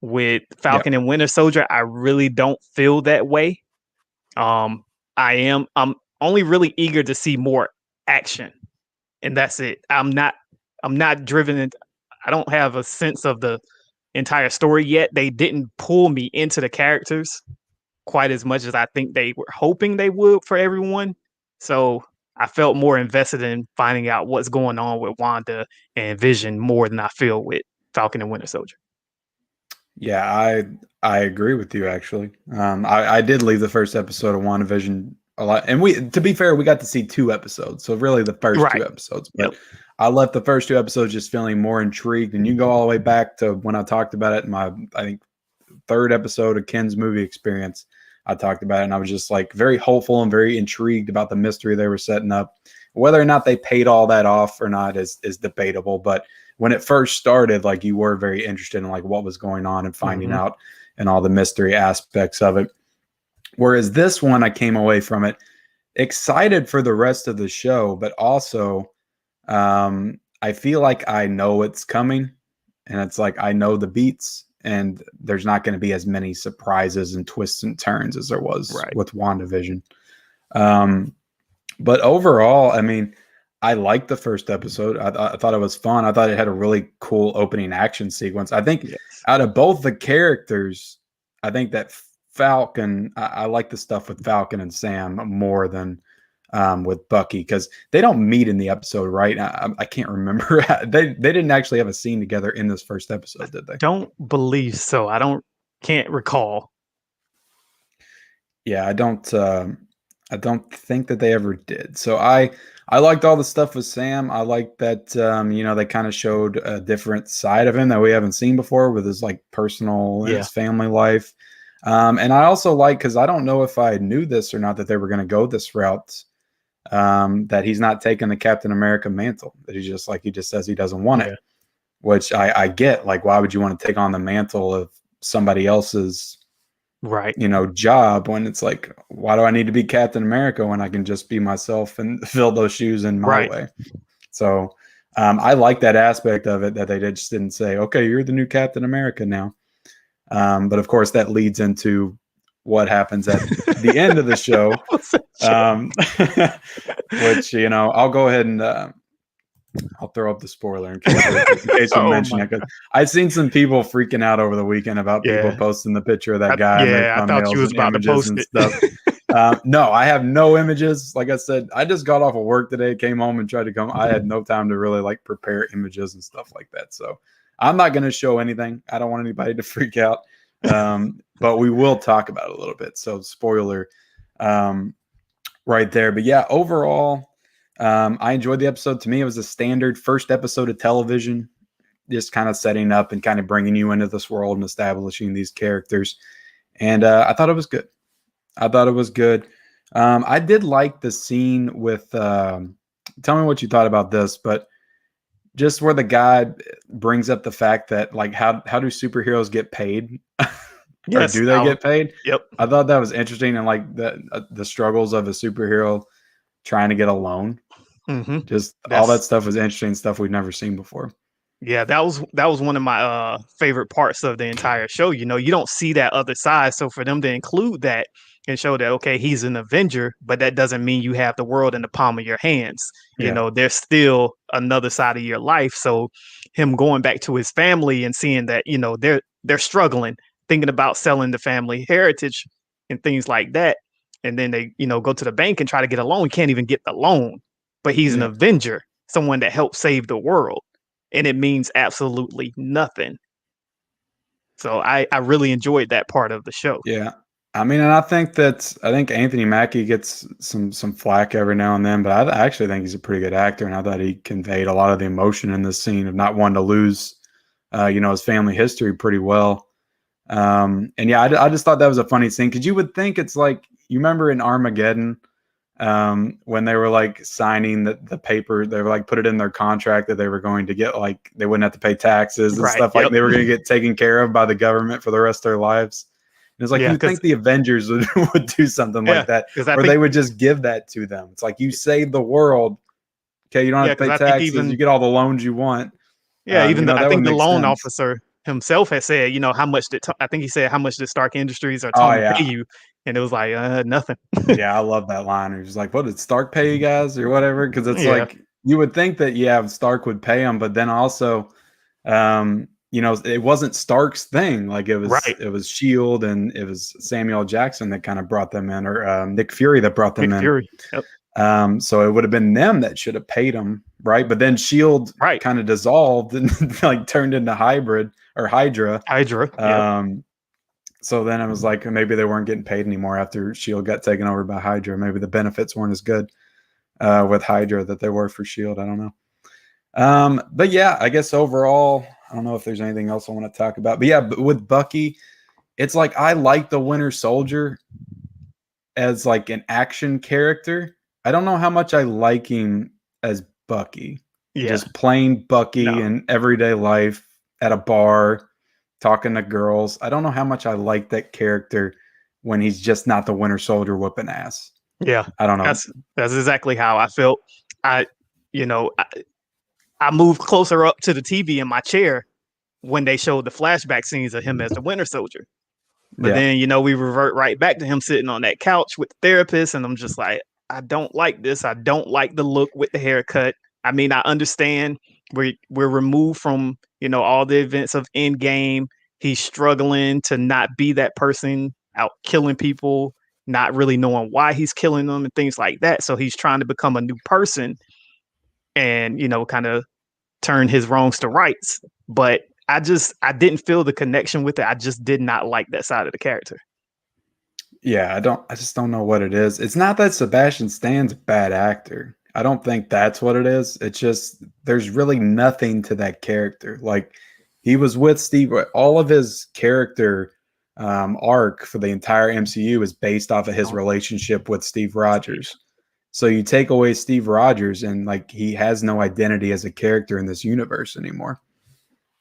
Speaker 2: With Falcon and Winter Soldier, I really don't feel that way. I'm only really eager to see more action, and that's it. I'm not driven. I don't have a sense of the entire story yet. They didn't pull me into the characters quite as much as I think they were hoping they would for everyone. So I felt more invested in finding out what's going on with Wanda and Vision more than I feel with Falcon and Winter Soldier.
Speaker 1: Yeah, I agree with you actually. I did leave the first episode of WandaVision a lot, and to be fair, we got to see 2 episodes, so really the first 2 episodes. But
Speaker 2: Yep.
Speaker 1: I left the first 2 episodes just feeling more intrigued, and you go all the way back to when I talked about it in my, I think, 3rd episode of Ken's movie experience. I talked about it, and I was just like very hopeful and very intrigued about the mystery they were setting up. Whether or not they paid all that off or not is debatable, but when it first started, like you were very interested in like what was going on and finding out and all the mystery aspects of it. Whereas this one, I came away from it excited for the rest of the show, but also I feel like I know it's coming, and it's like I know the beats, and there's not going to be as many surprises and twists and turns as there was with WandaVision. But overall, I mean, I liked the first episode. I thought it was fun. I thought it had a really cool opening action sequence. I think out of both the characters, I think that Falcon, I like the stuff with Falcon and Sam more than with Bucky, because they don't meet in the episode, right? I can't remember. They didn't actually have a scene together in this first episode, did they?
Speaker 2: Don't believe so. Can't recall.
Speaker 1: Yeah, I don't think that they ever did. So I liked all the stuff with Sam. I like that they kind of showed a different side of him that we haven't seen before with his like personal and his family life. And I also like, because I don't know if I knew this or not, that they were going to go this route, that he's not taking the Captain America mantle, that he just says he doesn't want it, which I get. Like, why would you want to take on the mantle of somebody else's job, when it's like, why do I need to be Captain America when I can just be myself and fill those shoes in my way? So I like that aspect of it, that they just didn't say, okay, you're the new Captain America now. But of course that leads into what happens at the end of the show, which, I'll go ahead and I'll throw up the spoiler in case we mention it, because I've seen some people freaking out over the weekend about people posting the picture of that guy and their thumbnails and images and stuff. No, I have no images. Like I said, I just got off of work today, came home and tried to come. I had no time to really like prepare images and stuff like that. So I'm not going to show anything. I don't want anybody to freak out. But we will talk about it a little bit. So spoiler right there. But yeah, overall, I enjoyed the episode. To me, it was a standard first episode of television, just kind of setting up and kind of bringing you into this world and establishing these characters. And I thought it was good. I did like the scene with, tell me what you thought about this, but just where the guy brings up the fact that, like, how do superheroes get paid? Or do they get paid?
Speaker 2: Yep.
Speaker 1: I thought that was interesting, and like the struggles of a superhero trying to get a loan. Just all that stuff was interesting, stuff we've never seen before.
Speaker 2: Yeah, that was one of my favorite parts of the entire show. You know, you don't see that other side, so for them to include that and show that, okay, he's an Avenger, but that doesn't mean you have the world in the palm of your hands. You know, there's still another side of your life. So him going back to his family and seeing that, you know, they're struggling, thinking about selling the family heritage and things like that. And then they, you know, go to the bank and try to get a loan. Can't even get the loan, but he's an Avenger, someone that helped save the world. And it means absolutely nothing. So I really enjoyed that part of the show.
Speaker 1: Yeah. I mean, and I think Anthony Mackie gets some flack every now and then, but I actually think he's a pretty good actor, and I thought he conveyed a lot of the emotion in this scene of not wanting to lose, his family history pretty well. And yeah, I just thought that was a funny scene, because you would think it's like, you remember in Armageddon, when they were like signing the paper, they were like put it in their contract that they were going to get, like, they wouldn't have to pay taxes and stuff, like they were going to get taken care of by the government for the rest of their lives. And it's like, you think the Avengers would do something like that, or they would just give that to them. It's like, you save the world. Okay, you don't have to pay taxes. You get all the loans you want.
Speaker 2: Yeah, I think the loan officer himself has said, you know, how much I think he said, how much did Stark Industries or Tony pay you? And it was like, nothing.
Speaker 1: Yeah, I love that line. He's like, what did Stark pay you guys or whatever? Because it's like, you would think that, Stark would pay him, but then also, it wasn't Stark's thing. Like, it was Shield, and it was Samuel Jackson that kind of brought them in, or Nick Fury that brought them in.
Speaker 2: Fury. Yep.
Speaker 1: So it would have been them that should have paid him, right? But then Shield kind of dissolved and like turned into Hydra. So then it was like, maybe they weren't getting paid anymore after Shield got taken over by Hydra. Maybe the benefits weren't as good with Hydra that they were for Shield. I don't know. But yeah, I guess overall, I don't know if there's anything else I want to talk about. But yeah, with Bucky, it's like, I like the Winter Soldier as like an action character. I don't know how much I like him as Bucky. Yeah. Just plain Bucky in everyday life at a bar, talking to girls. I don't know how much I like that character when he's just not the Winter Soldier whooping ass.
Speaker 2: Yeah.
Speaker 1: I don't know.
Speaker 2: That's exactly how I felt. I moved closer up to the TV in my chair when they showed the flashback scenes of him as the Winter Soldier. But then, we revert right back to him sitting on that couch with the therapist. And I'm just like, I don't like this. I don't like the look with the haircut. I mean, I understand we're removed from, all the events of Endgame. He's struggling to not be that person out killing people, not really knowing why he's killing them and things like that. So he's trying to become a new person and, kind of turn his wrongs to rights. But I didn't feel the connection with it. I just did not like that side of the character.
Speaker 1: Yeah, I just don't know what it is. It's not that Sebastian Stan's a bad actor. I don't think that's what it is. It's just, there's really nothing to that character. Like, he was with Steve, all of his character arc for the entire MCU is based off of his relationship with Steve Rogers. So you take away Steve Rogers and like, he has no identity as a character in this universe anymore.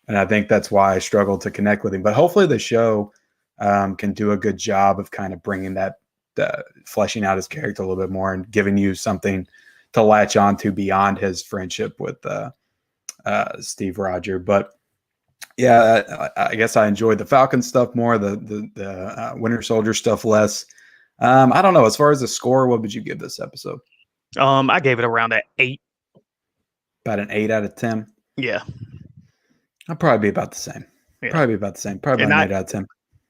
Speaker 1: And I think that's why I struggle to connect with him. But hopefully the show can do a good job of kind of bringing that, fleshing out his character a little bit more and giving you something to latch on to beyond his friendship with Steve Rogers. But yeah, I guess I enjoyed the Falcon stuff more, the Winter Soldier stuff less. I don't know. As far as the score, what would you give this episode?
Speaker 2: I gave it around an 8.
Speaker 1: About an 8 out of 10?
Speaker 2: Yeah.
Speaker 1: I'll probably be about the same.
Speaker 2: Yeah.
Speaker 1: Probably about the same. Probably about an 8 out of 10.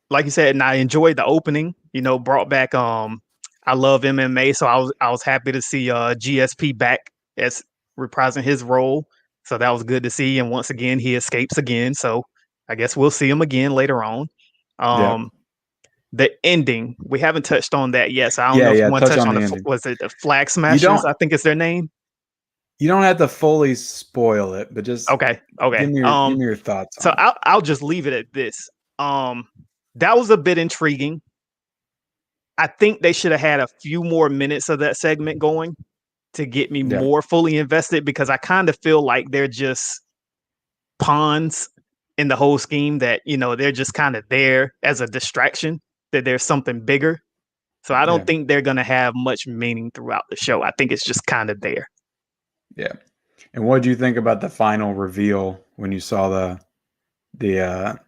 Speaker 2: Like you said, and I enjoyed the opening, brought back, I love MMA. So I was happy to see GSP back as reprising his role. So that was good to see. And once again, he escapes again. So I guess we'll see him again later on. The ending, we haven't touched on that yet. So I don't know if you want to touch on was it the Flag Smashers? I think it's their name.
Speaker 1: You don't have to fully spoil it, but just
Speaker 2: Okay.
Speaker 1: give me your thoughts
Speaker 2: So
Speaker 1: on it.
Speaker 2: I'll just leave it at this. That was a bit intriguing. I think they should have had a few more minutes of that segment going to get me
Speaker 1: Yeah,
Speaker 2: more fully invested, because I kind of feel like they're just pawns in the whole scheme, that, they're just kind of there as a distraction, that there's something bigger. So I don't
Speaker 1: yeah,
Speaker 2: think they're going to have much meaning throughout the show. I think it's just kind of there.
Speaker 1: yeah. And what did you think about the final reveal when you saw the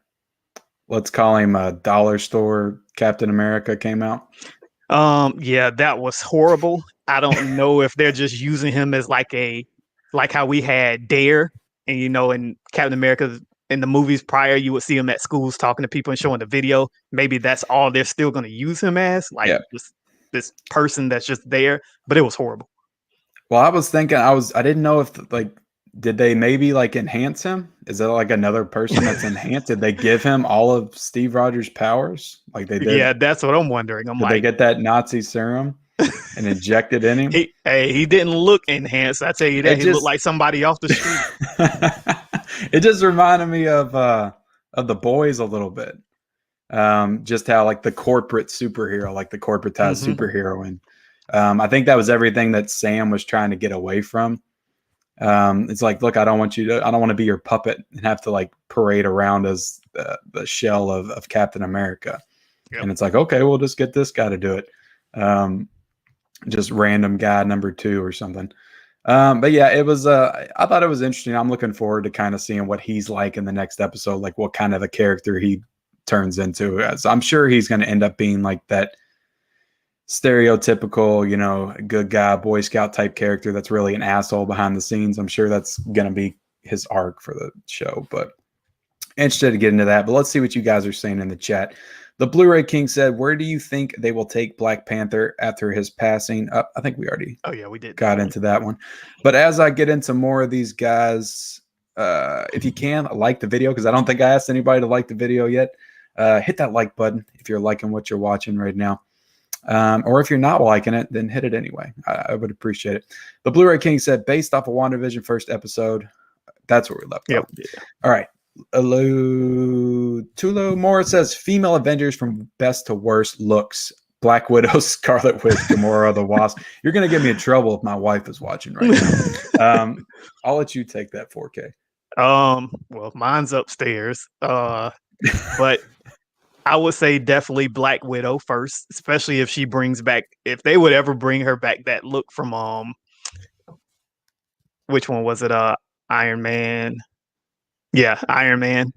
Speaker 1: let's call him a dollar store Captain America came out?
Speaker 2: Yeah, that was horrible. I don't know if they're just using him as like how we had Dare, and in Captain America in the movies prior, you would see him at schools talking to people and showing the video. Maybe that's all they're still going to use him as, like
Speaker 1: Yeah.
Speaker 2: just this person that's just there. But it was horrible.
Speaker 1: Well, I was thinking I didn't know if did they maybe like enhance him? Is that like another person that's enhanced? Did they give him all of Steve Rogers' powers like they did?
Speaker 2: Yeah, that's what I'm wondering. I'm
Speaker 1: Did they
Speaker 2: like,
Speaker 1: get that Nazi serum and inject it in him?
Speaker 2: he didn't look enhanced. I tell you that.
Speaker 1: It
Speaker 2: He looked
Speaker 1: just
Speaker 2: like somebody off the street.
Speaker 1: it just reminded me of the boys a little bit. Just how like the corporate superhero, like the corporatized
Speaker 2: Mhm.
Speaker 1: superhero, and I think that was everything that Sam was trying to get away from. It's like, look, I don't want to be your puppet and have to like parade around as the shell of Captain America.
Speaker 2: Yep.
Speaker 1: And it's like, okay, we'll just get this guy to do it. Just random guy number 2 or something. But yeah, it was, I thought it was interesting. I'm looking forward to kind of seeing what he's like in the next episode, like what kind of a character he turns into. So I'm sure he's going to end up being like that stereotypical, good guy, Boy Scout type character that's really an asshole behind the scenes. I'm sure that's going to be his arc for the show, but interested to get into that. But let's see what you guys are saying in the chat. The Blu-ray King said, where do you think they will take Black Panther after his passing? I think we already
Speaker 2: We did
Speaker 1: got into that one. But as I get into more of these guys, if you can, like the video, because I don't think I asked anybody to like the video yet. Hit that like button if you're liking what you're watching right now. Or if you're not liking it, then hit it anyway. I would appreciate it. The Blu-ray King said, based off of WandaVision first episode, that's where we left off.
Speaker 2: Yeah.
Speaker 1: All right. Tulo Morris says, female Avengers from best to worst looks. Black Widow, Scarlet Witch, Gamora, the Wasp. You're going to get me in trouble if my wife is watching right now. I'll let you take that 4K.
Speaker 2: Well, mine's upstairs. But I would say definitely Black Widow first, especially if they would ever bring her back that look from which one was it? Iron Man. Yeah, Iron Man.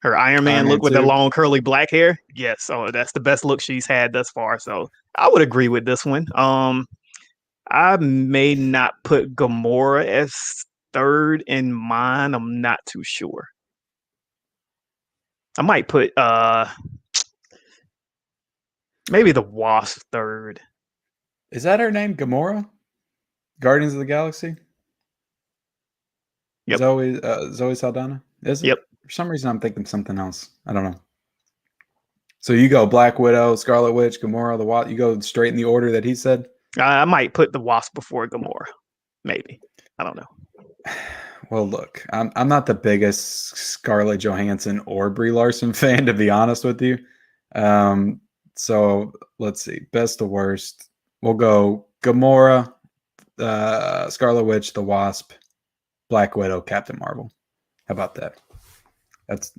Speaker 2: Her Iron Man look with the long curly black hair. Yes, so that's the best look she's had thus far. So I would agree with this one. I may not put Gamora as third in mine. I'm not too sure. I might put maybe the Wasp third.
Speaker 1: Is that her name, Gamora? Guardians of the Galaxy?
Speaker 2: Yep.
Speaker 1: Zoe Saldana? Is it?
Speaker 2: Yep.
Speaker 1: For some reason, I'm thinking something else. I don't know. So you go Black Widow, Scarlet Witch, Gamora, the Wasp. You go straight in the order that he said?
Speaker 2: I might put the Wasp before Gamora. Maybe. I don't know.
Speaker 1: Well, look, I'm not the biggest Scarlett Johansson or Brie Larson fan, to be honest with you. So let's see. Best to worst. We'll go Gamora, Scarlet Witch, the Wasp, Black Widow, Captain Marvel. How about that?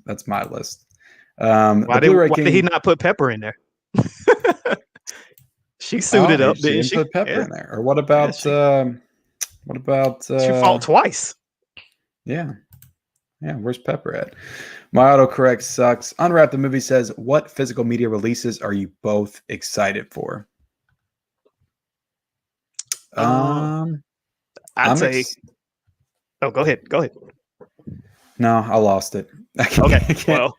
Speaker 1: That's my list.
Speaker 2: Why did he not put Pepper in there? She suited up, didn't she?
Speaker 1: Put Pepper in there. Or what about she
Speaker 2: fought twice?
Speaker 1: Yeah. Where's Pepper at? My autocorrect sucks. Unwrap the Movie says, what physical media releases are you both excited for?
Speaker 2: I'd say. Go ahead.
Speaker 1: No, I lost it.
Speaker 2: Okay. Well,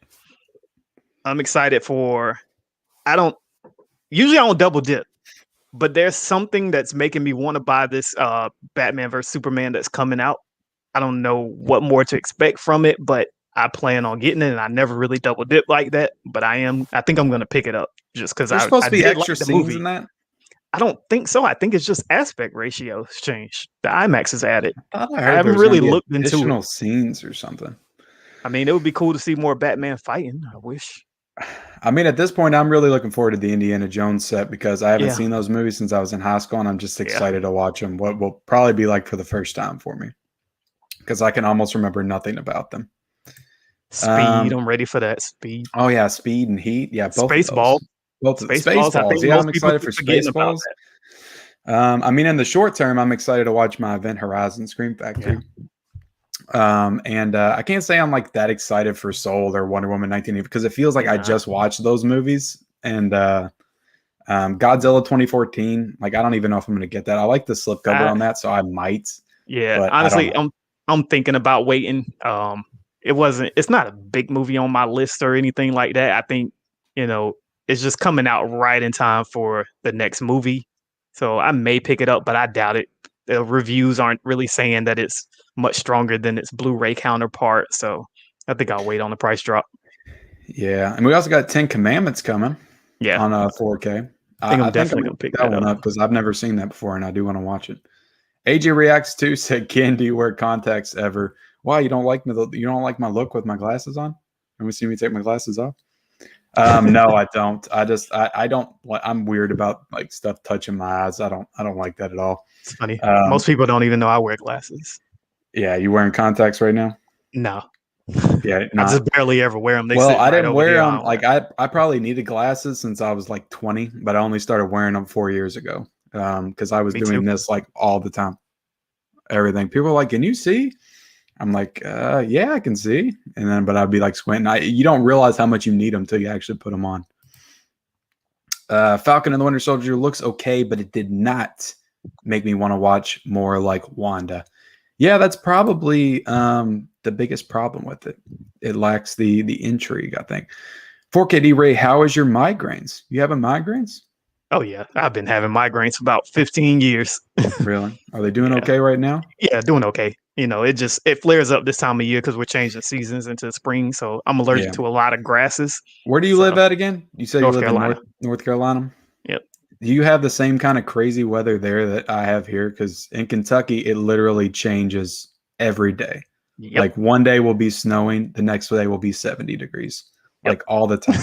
Speaker 2: I'm excited for. Usually I don't double dip, but there's something that's making me want to buy this Batman vs Superman that's coming out. I don't know what more to expect from it, but I plan on getting it, and I never really double dip like that. But I think I'm going to pick it up just because
Speaker 1: There's supposed to be extra scenes in that.
Speaker 2: I don't think so. I think it's just aspect ratios changed. The IMAX is added.
Speaker 1: I thought I
Speaker 2: I
Speaker 1: heard there
Speaker 2: haven't
Speaker 1: was going
Speaker 2: really
Speaker 1: to be
Speaker 2: looked into it.
Speaker 1: additional scenes or something.
Speaker 2: I mean, it would be cool to see more Batman fighting. I wish.
Speaker 1: I mean, at this point, I'm really looking forward to the Indiana Jones set because I haven't
Speaker 2: Yeah.
Speaker 1: seen those movies since I was in high school, and I'm just
Speaker 2: Yeah.
Speaker 1: excited to watch them. What will probably be like for the first time for me because I can almost remember nothing about them.
Speaker 2: Speed. I'm ready for that. Speed.
Speaker 1: Oh yeah, Speed and Heat. Yeah, both of
Speaker 2: Spaceball.
Speaker 1: those. Both of
Speaker 2: Spaceballs. I think
Speaker 1: Spaceballs. Yeah,
Speaker 2: most
Speaker 1: I'm
Speaker 2: people
Speaker 1: excited
Speaker 2: keep
Speaker 1: for
Speaker 2: forgetting about
Speaker 1: Spaceballs.
Speaker 2: that.
Speaker 1: I mean, in the short term, I'm excited to watch my Event Horizon Scream Factory. Yeah. I can't say I'm like that excited for Soul or Wonder Woman 1980 because it feels like I just watched those movies and Godzilla 2014. Like I don't even know if I'm going to get that. I like the slipcover on that, so I might.
Speaker 2: Yeah,
Speaker 1: but
Speaker 2: honestly, I'm thinking about waiting. It's not a big movie on my list or anything like that. I think it's just coming out right in time for the next movie, so I may pick it up, but I doubt it. The reviews aren't really saying that it's much stronger than its Blu-ray counterpart, so I think I'll wait on the price drop.
Speaker 1: Yeah, and we also got 10 Commandments coming.
Speaker 2: Yeah,
Speaker 1: on 4K.
Speaker 2: I think I'm
Speaker 1: definitely
Speaker 2: gonna pick
Speaker 1: that one up because I've never seen that before and I do want to watch it. AJ Reacts 2 said, "Ken, do you wear contacts ever? Why you don't like me? You don't like my look with my glasses on? Let me see me take my glasses off." No, I don't. I don't. I'm weird about like stuff touching my eyes. I don't like that at all.
Speaker 2: It's funny. Most people don't even know I wear glasses.
Speaker 1: Yeah, you wearing contacts right now?
Speaker 2: No.
Speaker 1: Yeah,
Speaker 2: I just barely ever wear them.
Speaker 1: I didn't wear them. Like I probably needed glasses since I was like 20, but I only started wearing them 4 years ago because I was doing this like all the time. Everything. People are like, "Can you see?" I'm like, "Yeah, I can see." And then, but I'd be like squinting. You don't realize how much you need them until you actually put them on. Falcon and the Winter Soldier looks okay, but it did not make me want to watch more like Wanda. Yeah, that's probably the biggest problem with it. It lacks the intrigue, I think. 4KD Ray, how is your migraines? You having migraines?
Speaker 2: Oh yeah, I've been having migraines for about 15 years.
Speaker 1: Really? Are they doing okay right now?
Speaker 2: Yeah, doing okay. It flares up this time of year because we're changing seasons into spring. So I'm allergic to a lot of grasses.
Speaker 1: Where do you live at again? You said
Speaker 2: North
Speaker 1: you live
Speaker 2: Carolina.
Speaker 1: in North Carolina?
Speaker 2: Yep.
Speaker 1: Do you have the same kind of crazy weather there that I have here? Because in Kentucky, it literally changes every day. Yep. Like one day will be snowing, the next day will be 70 degrees, like all the time.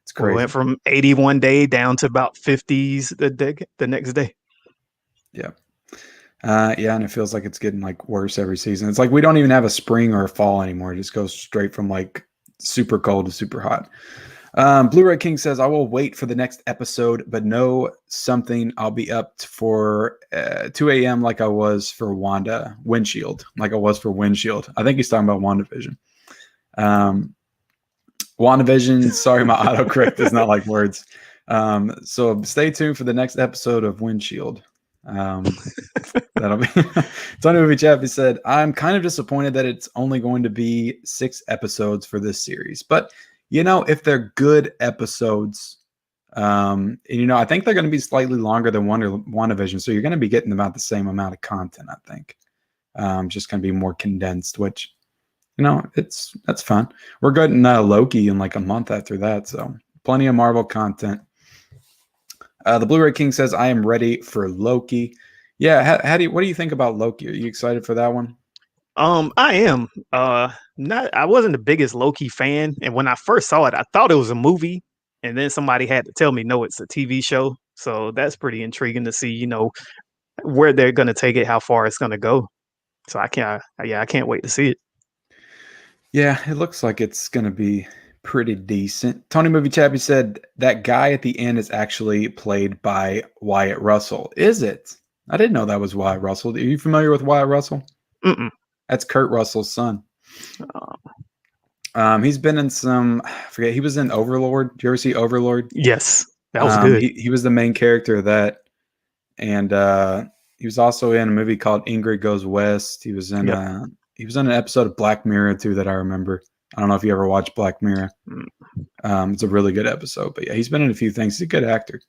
Speaker 1: It's crazy.
Speaker 2: We went from 80 one day down to about 50s the next day.
Speaker 1: Yeah. Yeah, and it feels like it's getting like worse every season. It's like we don't even have a spring or a fall anymore. It just goes straight from like super cold to super hot. Blu-ray King says, "I will wait for the next episode, but know something. I'll be up for 2 a.m. like I was for Windshield. Like I was for Windshield. I think he's talking about WandaVision. WandaVision. Sorry, my autocorrect does not like words. So stay tuned for the next episode of Windshield. That'll be Tony Movie Chat. He said, "I'm kind of disappointed that it's only going to be 6 episodes for this series, but if they're good episodes, I think they're going to be slightly longer than WandaVision, so you're going to be getting about the same amount of content. I think, just going to be more condensed, which that's fun. We're getting Loki in like a month after that, so plenty of Marvel content." The Blu-ray King says, "I am ready for Loki." Yeah, what do you think about Loki? Are you excited for that one?
Speaker 2: I am. I wasn't the biggest Loki fan, and when I first saw it, I thought it was a movie, and then somebody had to tell me, no, it's a TV show. So that's pretty intriguing to see, where they're gonna take it, how far it's gonna go. So I can't wait to see it.
Speaker 1: Yeah, it looks like it's gonna be pretty decent. Tony Movie Chappie said that guy at the end is actually played by Wyatt Russell. Is it? I didn't know that was Wyatt Russell. Are you familiar with Wyatt Russell?
Speaker 2: Mm-mm.
Speaker 1: That's Kurt Russell's son. He's been in some. I forget. He was in Overlord. Did you ever see Overlord?
Speaker 2: Yes, that was good.
Speaker 1: He was the main character of that, and he was also in a movie called Ingrid Goes West. He was in. He was in an episode of Black Mirror too that I remember. I don't know if you ever watched Black Mirror. It's a really good episode, but yeah, he's been in a few things. He's a good actor.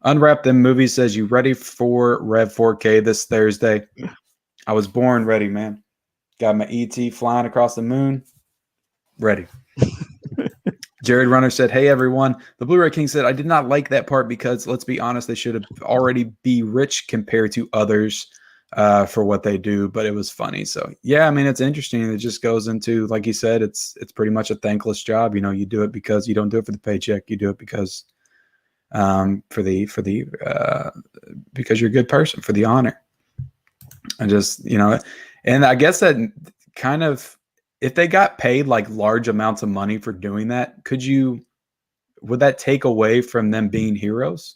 Speaker 1: Unwrap Them Movies says, "You ready for Rev 4K this Thursday?" I was born ready, man. Got my ET flying across the moon. Ready. Jared Runner said, "Hey everyone, the Blu-ray King said I did not like that part because let's be honest, they should have already be rich compared to others for what they do, but it was funny." So yeah, I mean it's interesting. It just goes into, like you said, it's pretty much a thankless job. You know, you do it because you don't do it for the paycheck. You do it because because you're a good person, for the honor. And just, you know, and I guess that kind of, if they got paid like large amounts of money for doing that, would that take away from them being heroes?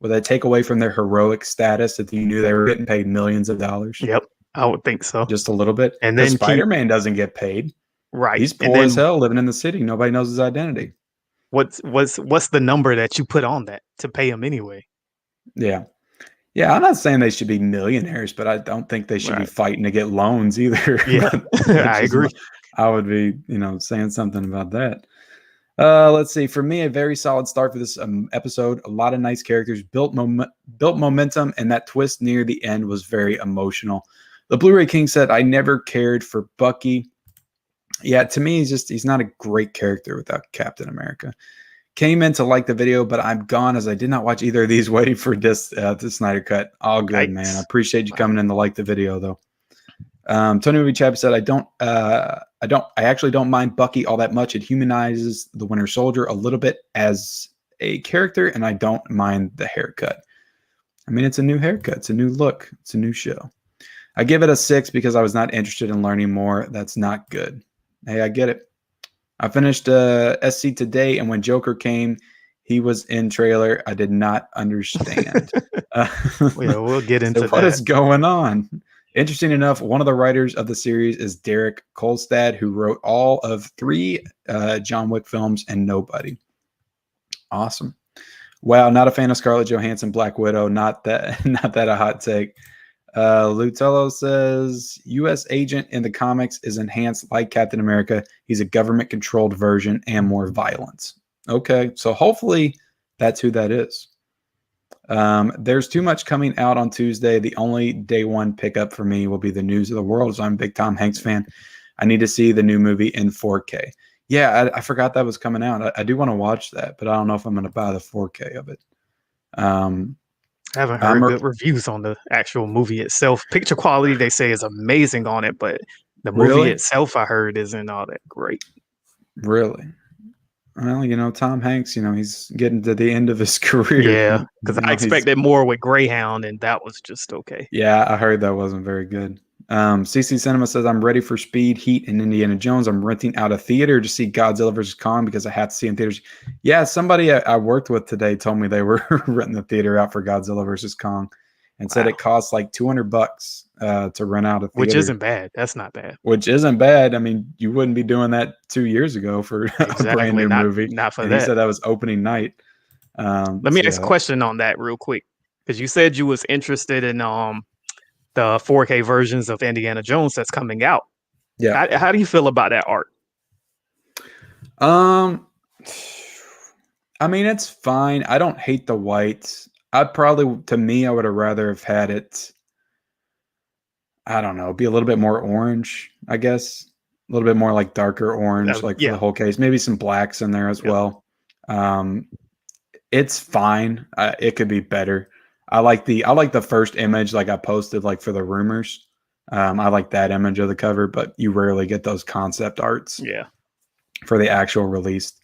Speaker 1: Would that take away from their heroic status if you knew they were getting paid millions of dollars?
Speaker 2: Yep, I would think so.
Speaker 1: Just a little bit.
Speaker 2: And then
Speaker 1: Spider-Man doesn't get paid.
Speaker 2: Right.
Speaker 1: He's poor as hell living in the city. Nobody knows his identity.
Speaker 2: What's the number that you put on that to pay him anyway?
Speaker 1: Yeah. Yeah, I'm not saying they should be millionaires, but I don't think they should be fighting to get loans either.
Speaker 2: Yeah, I agree.
Speaker 1: I would be, you know, saying something about that. Let's see. For me, a very solid start for this episode. A lot of nice characters, built momentum, and that twist near the end was very emotional. The Blu-ray King said, "I never cared for Bucky." Yeah, to me, he's not a great character without Captain America. Came in to like the video, but I'm gone as I did not watch either of these, waiting for this the Snyder Cut. All good, man. I appreciate you coming in to like the video, though. Tony Movie Chap said, I actually don't mind Bucky all that much. It humanizes the Winter Soldier a little bit as a character, and I don't mind the haircut. I mean, it's a new haircut. It's a new look. It's a new show. I give it a 6 because I was not interested in learning more. That's not good. Hey, I get it. I finished SC today, and when Joker came, he was in trailer. I did not understand.
Speaker 2: We'll get into
Speaker 1: so what is going on? Interesting enough, one of the writers of the series is Derek Kolstad, who wrote all of 3 John Wick films and Nobody. Awesome. Wow, not a fan of Scarlett Johansson, Black Widow. Not that a hot take. Lutello says, U.S. agent in the comics is enhanced like Captain America. He's a government-controlled version and more violence. Okay, so hopefully that's who that is. There's too much coming out on Tuesday. The only day one pickup for me will be the news of the world, so I'm a big Tom Hanks fan. I need to see the new movie in 4K. Yeah, I forgot that was coming out. I do want to watch that, but I don't know if I'm going to buy the 4K of it.
Speaker 2: I haven't heard good reviews on the actual movie itself. Picture quality, they say, is amazing on it, but the movie itself, I heard, isn't all that great.
Speaker 1: Really? Well, you know, Tom Hanks, you know, he's getting to the end of his career.
Speaker 2: Yeah, because I expected more with Greyhound, and that was just okay.
Speaker 1: Yeah, I heard that wasn't very good. CC Cinema says, I'm ready for Speed, Heat, and Indiana Jones. I'm renting out a theater to see Godzilla vs. Kong because I have to see in theaters. Yeah, somebody I worked with today told me they were renting the theater out for Godzilla vs. Kong and said it costs like $200 to rent out a theater.
Speaker 2: Which isn't bad. That's not bad.
Speaker 1: Which isn't bad. I mean, you wouldn't be doing that 2 years ago for a brand new movie.
Speaker 2: Not for
Speaker 1: and
Speaker 2: that.
Speaker 1: He said that was opening night.
Speaker 2: Let me ask a question on that real quick, because you said you was interested in the 4K versions of Indiana Jones that's coming out. Yeah. How do you feel about that art?
Speaker 1: I mean, it's fine. I don't hate the whites. I would have rather have had it, I don't know, be a little bit more orange, I guess. A little bit more like darker orange, for the whole case. Maybe some blacks in there as well. It's fine. It could be better. I like the first image, like I posted, like for the rumors. I like that image of the cover, but you rarely get those concept arts.
Speaker 2: Yeah.
Speaker 1: For the actual release.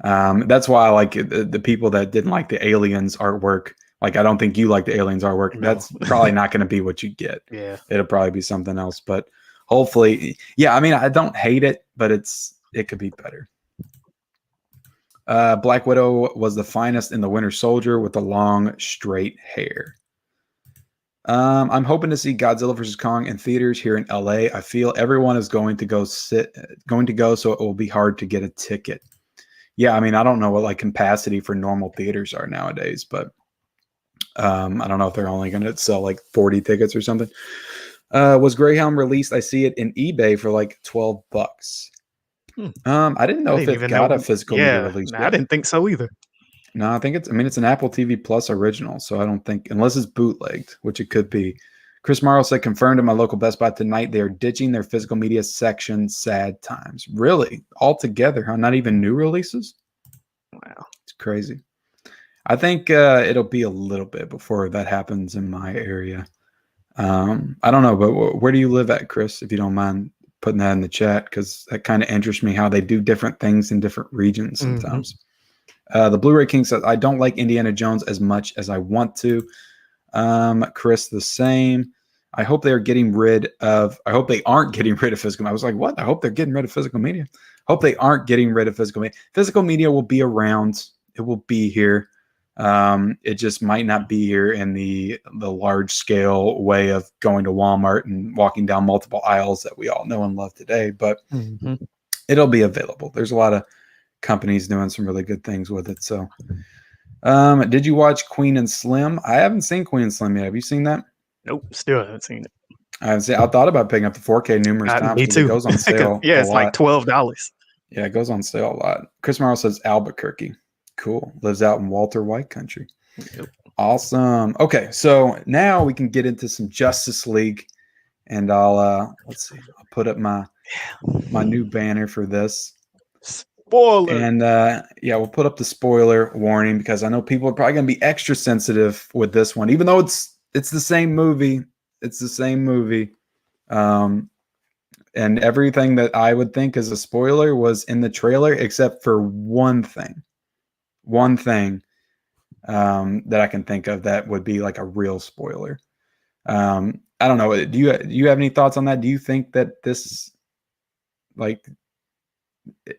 Speaker 1: That's why I like the people that didn't like the Aliens artwork. Like, I don't think you like the Aliens artwork. No. That's probably not going to be what you get.
Speaker 2: Yeah.
Speaker 1: It'll probably be something else, but hopefully, yeah, I mean, I don't hate it, but it could be better. Black Widow was the finest in the Winter Soldier with the long, straight hair. I'm hoping to see Godzilla vs. Kong in theaters here in LA. I feel everyone is going to go, so it will be hard to get a ticket. Yeah, I mean, I don't know what like capacity for normal theaters are nowadays, but I don't know if they're only going to sell like 40 tickets or something. Was Greyhound released? I see it in eBay for like $12. I didn't know if it got a physical media release.
Speaker 2: I didn't think so either.
Speaker 1: No, I think it's an Apple TV Plus original, so I don't think, unless it's bootlegged, which it could be. Chris Morrow said, confirmed in my local Best Buy tonight, they are ditching their physical media section. Sad times. Really? Altogether, huh? Not even new releases? crazy. I think it'll be a little bit before that happens in my area. I don't know, but where do you live at, Chris? If you don't mind putting that in the chat, because that kind of interests me how they do different things in different regions sometimes. The Blu-ray King says, I don't like Indiana Jones as much as I want to. Chris, the same. I hope they aren't getting rid of physical. I was like, what? I hope they're getting rid of physical media. Hope they aren't getting rid of physical media. Physical media will be around. It will be here. It just might not be here in the large scale way of going to Walmart and walking down multiple aisles that we all know and love today, but it'll be available. There's a lot of companies doing some really good things with it. So, did you watch Queen and Slim? I haven't seen Queen and Slim yet. Have you seen that?
Speaker 2: Nope, still haven't seen it.
Speaker 1: I thought about picking up the 4K numerous times.
Speaker 2: Me too.
Speaker 1: It goes on sale.
Speaker 2: Yeah, it's like $12.
Speaker 1: Yeah, it goes on sale a lot. Chris Morrow says Albuquerque. Cool. Lives out in Walter White country. Yep. Awesome. Okay, so now we can get into some Justice League, and I'll let's see. I'll put up my new banner for this.
Speaker 2: Spoiler.
Speaker 1: And yeah, we'll put up the spoiler warning because I know people are probably going to be extra sensitive with this one, even though it's the same movie. It's the same movie. And everything that I would think is a spoiler was in the trailer, except for one thing. One thing that I can think of that would be like a real spoiler. I don't know. Do you have any thoughts on that? Do you think that this, like,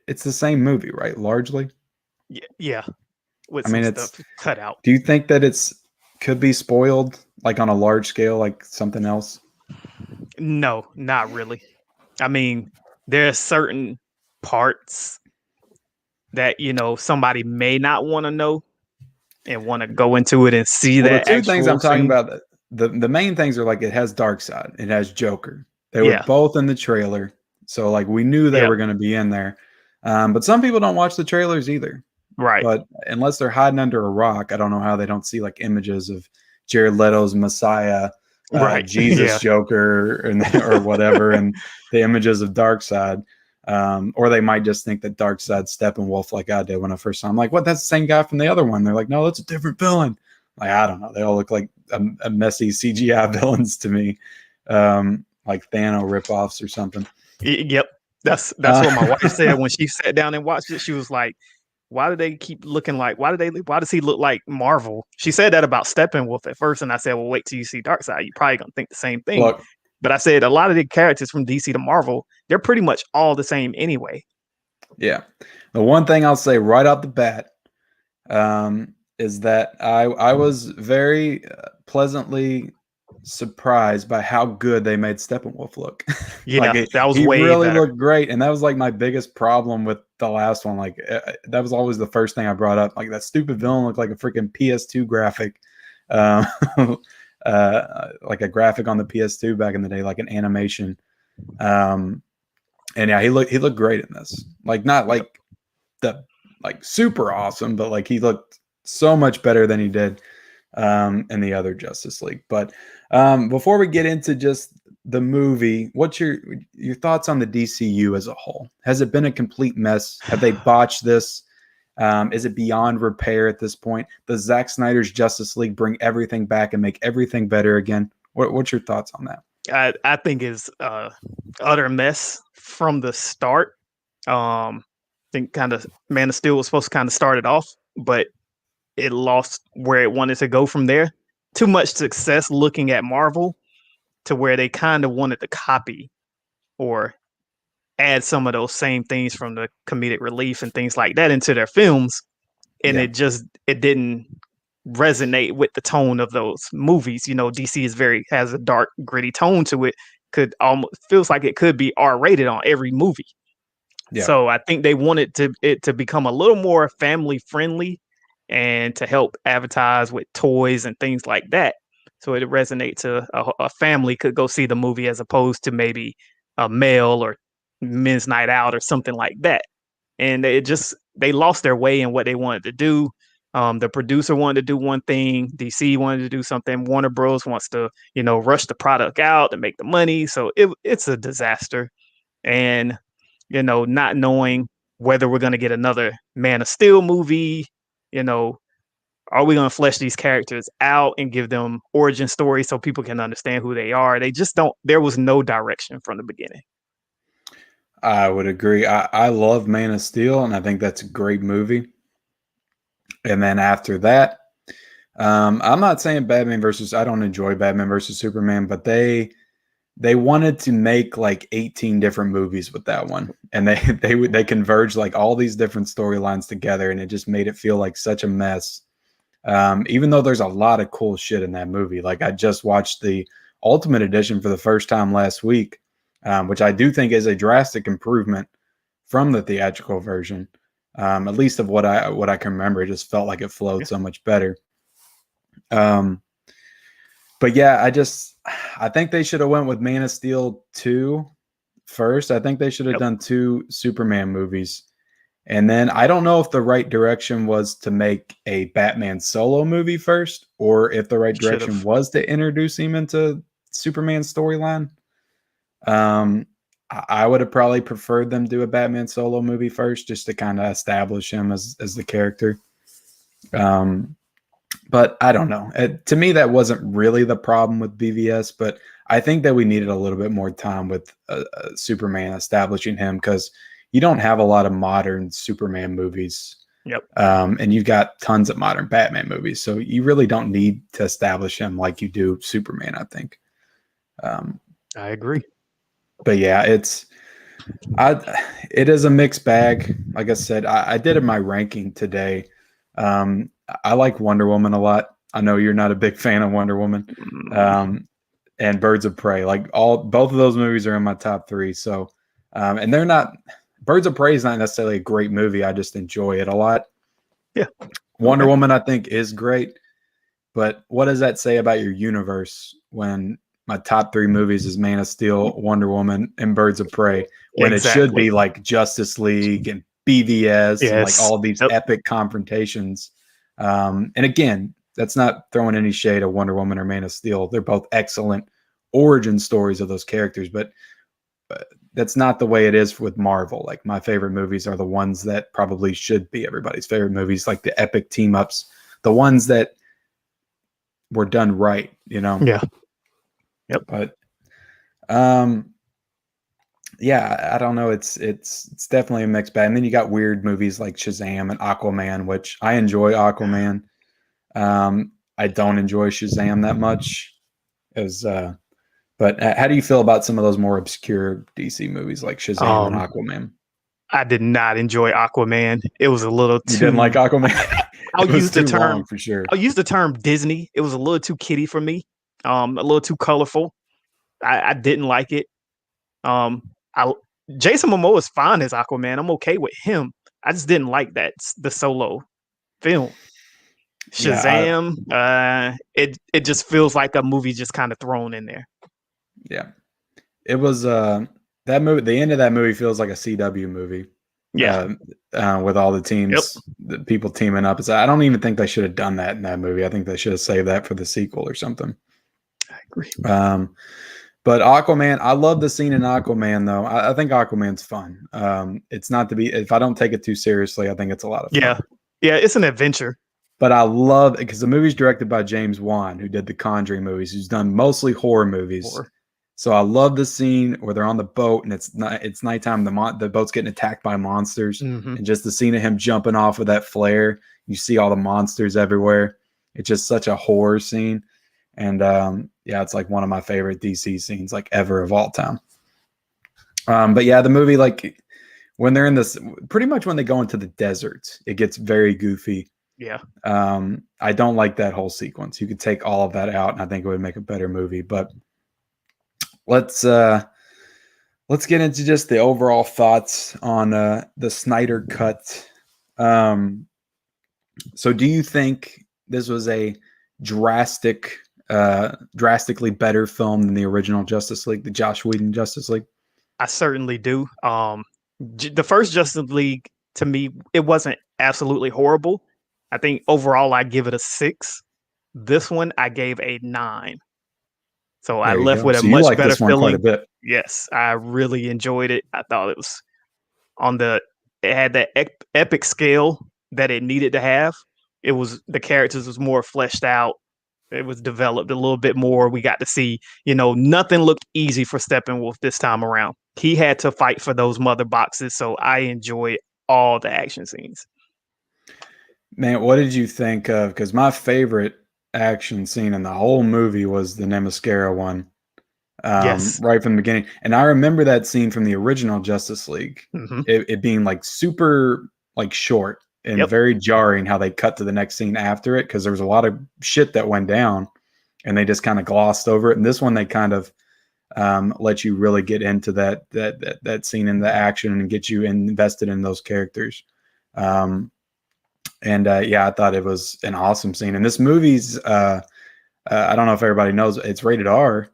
Speaker 1: it's the same movie, right? Largely.
Speaker 2: Yeah. With some stuff cut out.
Speaker 1: Do you think that could be spoiled, like on a large scale, like something else?
Speaker 2: No, not really. I mean, there are certain parts that, somebody may not want to know and want to go into it and see that.
Speaker 1: The two things I'm talking about, the main things are like it has Darkseid, it has Joker. They were both in the trailer, so like we knew they were going to be in there. But some people don't watch the trailers either,
Speaker 2: right?
Speaker 1: But unless they're hiding under a rock, I don't know how they don't see like images of Jared Leto's Messiah, right? Jesus Joker, or whatever, and the images of Darkseid. Or they might just think that Darkseid's Steppenwolf, like I did when I first saw him. I'm like, what? That's the same guy from the other one. They're like, no, that's a different villain. Like, I don't know. They all look like a messy CGI villains to me, like Thanos ripoffs or something.
Speaker 2: Yep, that's what my wife said when she sat down and watched it. She was like, why do they keep looking like? Why does he look like Marvel? She said that about Steppenwolf at first, and I said, well, wait till you see Darkseid. You're probably gonna think the same thing. Look, but I said a lot of the characters from DC to Marvel, they're pretty much all the same anyway.
Speaker 1: Yeah. The one thing I'll say right out the bat is that I was very pleasantly surprised by how good they made Steppenwolf look.
Speaker 2: Yeah,
Speaker 1: like
Speaker 2: that was
Speaker 1: he
Speaker 2: way
Speaker 1: really
Speaker 2: better.
Speaker 1: Looked great, and that was like my biggest problem with the last one. Like that was always the first thing I brought up. Like that stupid villain looked like a freaking PS2 graphic. Like a graphic on the PS2 back in the day, like an animation. And yeah, he looked great in this. Like not like super awesome, but like he looked so much better than he did in the other Justice League. But before we get into just the movie, what's your thoughts on the DCU as a whole? Has it been a complete mess? Have they botched this? Is it beyond repair at this point? Does Zack Snyder's Justice League bring everything back and make everything better again? What's your thoughts on that?
Speaker 2: I think it's utter mess from the start. I think kind of Man of Steel was supposed to kind of start it off, but it lost where it wanted to go from there. Too much success looking at Marvel to where they kind of wanted to copy or add some of those same things from the comedic relief and things like that into their films. And it didn't resonate with the tone of those movies. DC has a dark, gritty tone to it. Feels like it could be R-rated on every movie. Yeah. So I think they wanted it to become a little more family friendly and to help advertise with toys and things like that. So it resonate to a family could go see the movie as opposed to maybe a male or men's night out or something like that. And they lost their way in what they wanted to do. The producer wanted to do one thing, DC wanted to do something, Warner Bros wants to, rush the product out and make the money. So it's a disaster. And, not knowing whether we're going to get another Man of Steel movie, are we going to flesh these characters out and give them origin stories so people can understand who they are? They just don't. There was no direction from the beginning.
Speaker 1: I would agree. I love Man of Steel, and I think that's a great movie. And then after that, I'm not saying Batman versus. I don't enjoy Batman versus Superman, but they wanted to make like 18 different movies with that one, and they converged like all these different storylines together, and it just made it feel like such a mess. Even though there's a lot of cool shit in that movie. Like I just watched the Ultimate Edition for the first time last week, which I do think is a drastic improvement from the theatrical version. At least of what I can remember. It just felt like it flowed so much better. But yeah, I think they should have went with Man of Steel 2 first. I think they should have done 2 Superman movies. And then I don't know if the right direction was to make a Batman solo movie first, or if the right direction was to introduce him into Superman's storyline. I would have probably preferred them do a Batman solo movie first, just to kind of establish him as the character. But I don't know. To me, that wasn't really the problem with BVS, but I think that we needed a little bit more time with Superman establishing him, because you don't have a lot of modern Superman movies. And you've got tons of modern Batman movies. So you really don't need to establish him like you do Superman, I think.
Speaker 2: I agree.
Speaker 1: But yeah, it is a mixed bag. Like I said, I did my ranking today. I like Wonder Woman a lot. I know you're not a big fan of Wonder Woman. And Birds of Prey. Like both of those movies are in my top 3. So and they're not. Birds of Prey is not necessarily a great movie. I just enjoy it a lot.
Speaker 2: Yeah.
Speaker 1: Wonder Woman, I think, is great. But what does that say about your universe when my top 3 movies is Man of Steel, Wonder Woman, and Birds of Prey, when it should be like Justice League and BVS and like all these epic confrontations? And again, that's not throwing any shade at Wonder Woman or Man of Steel. They're both excellent origin stories of those characters, but that's not the way it is with Marvel. Like my favorite movies are the ones that probably should be everybody's favorite movies, like the epic team ups, the ones that were done right,
Speaker 2: Yeah. Yep.
Speaker 1: But yeah, I don't know. It's definitely a mixed bag. And then you got weird movies like Shazam and Aquaman, which I enjoy Aquaman. I don't enjoy Shazam that much. But how do you feel about some of those more obscure DC movies like Shazam and Aquaman?
Speaker 2: I did not enjoy Aquaman. It was a little too.
Speaker 1: You didn't like Aquaman?
Speaker 2: I'll use the term
Speaker 1: for sure.
Speaker 2: I'll use the term Disney. It was a little too kiddie for me. A little too colorful. I didn't like it. Jason Momoa is fine as Aquaman. I'm okay with him. I just didn't like the solo film. Shazam. It just feels like a movie just kind of thrown in there.
Speaker 1: Yeah, it was that movie. The end of that movie feels like a CW movie.
Speaker 2: Yeah,
Speaker 1: with all the teams, the people teaming up. I don't even think they should have done that in that movie. I think they should have saved that for the sequel or something.
Speaker 2: I agree.
Speaker 1: But Aquaman, I love the scene in Aquaman though. I think Aquaman's fun. It's not to be. If I don't take it too seriously, I think it's a lot of fun.
Speaker 2: Yeah, it's an adventure.
Speaker 1: But I love it because the movie's directed by James Wan, who did the Conjuring movies, who's done mostly horror movies. So I love the scene where they're on the boat and it's nighttime. The boat's getting attacked by monsters, and just the scene of him jumping off with that flare. You see all the monsters everywhere. It's just such a horror scene, and it's like one of my favorite DC scenes like ever of all time. But yeah, the movie, like when they're in this, pretty much when they go into the desert, it gets very goofy.
Speaker 2: Yeah.
Speaker 1: I don't like that whole sequence. You could take all of that out, and I think it would make a better movie. But let's get into just the overall thoughts on the Snyder Cut. So do you think this was a drastically better film than the original Justice League, the Joss Whedon Justice League?
Speaker 2: I certainly do. The first Justice League, to me, it wasn't absolutely horrible. I think overall I give it a 6. This one I gave a 9. So I left with a much better feeling. Yes, I really enjoyed it. I thought it was it had that epic scale that it needed to have. the characters was more fleshed out. It was developed a little bit more. We got to see, nothing looked easy for Steppenwolf this time around. He had to fight for those mother boxes, so I enjoyed all the action scenes.
Speaker 1: Man, what did you think of? Because my favorite action scene in the whole movie was the Nemaskara one,
Speaker 2: Yes.
Speaker 1: right from the beginning. And I remember that scene from the original Justice League, it being like super like short and very jarring how they cut to the next scene after it, because there was a lot of shit that went down and they just kind of glossed over it. And this one, they kind of let you really get into that scene in the action and get you invested in those characters. I thought it was an awesome scene. And this movie's, I don't know if everybody knows, it's rated R,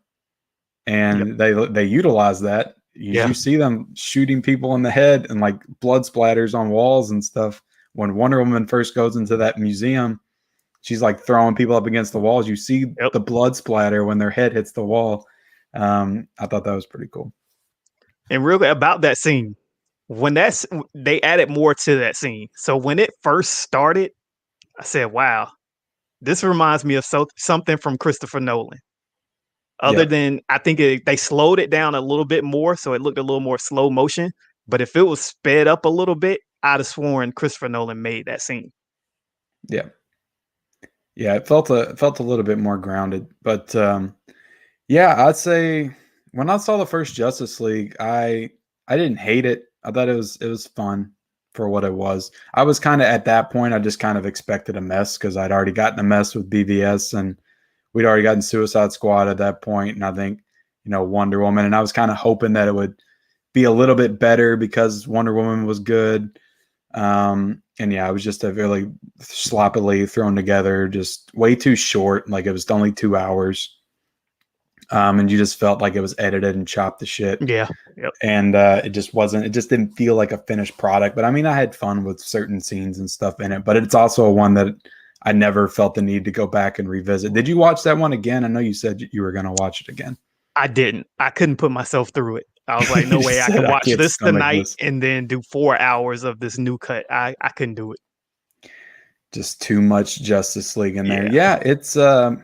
Speaker 1: and they utilize that. You see them shooting people in the head and like blood splatters on walls and stuff. When Wonder Woman first goes into that museum, she's like throwing people up against the walls. You see the blood splatter when their head hits the wall. I thought that was pretty cool.
Speaker 2: And really about that scene, when they added more to that scene. So when it first started, I said, wow, this reminds me of something from Christopher Nolan. Other than, I think they slowed it down a little bit more, so it looked a little more slow motion. But if it was sped up a little bit, I'd have sworn Christopher Nolan made that scene.
Speaker 1: Yeah. Yeah, it felt a little bit more grounded. But I'd say when I saw the first Justice League, I didn't hate it. I thought it was fun for what it was. I was kind of at that point, I just kind of expected a mess because I'd already gotten a mess with BVS, and we'd already gotten Suicide Squad at that point, and I think, Wonder Woman, and I was kind of hoping that it would be a little bit better because Wonder Woman was good. It was just a really sloppily thrown together, just way too short. Like it was only 2 hours. And you just felt like it was edited and chopped to shit.
Speaker 2: Yeah. Yep.
Speaker 1: And it just didn't feel like a finished product. But I mean, I had fun with certain scenes and stuff in it, but it's also one that I never felt the need to go back and revisit. Did you watch that one again? I know you said you were going to watch it again.
Speaker 2: I didn't. I couldn't put myself through it. I was like, no way I can watch this tonight and then do 4 hours of this new cut. I couldn't do it.
Speaker 1: Just too much Justice League in there. Yeah, it's I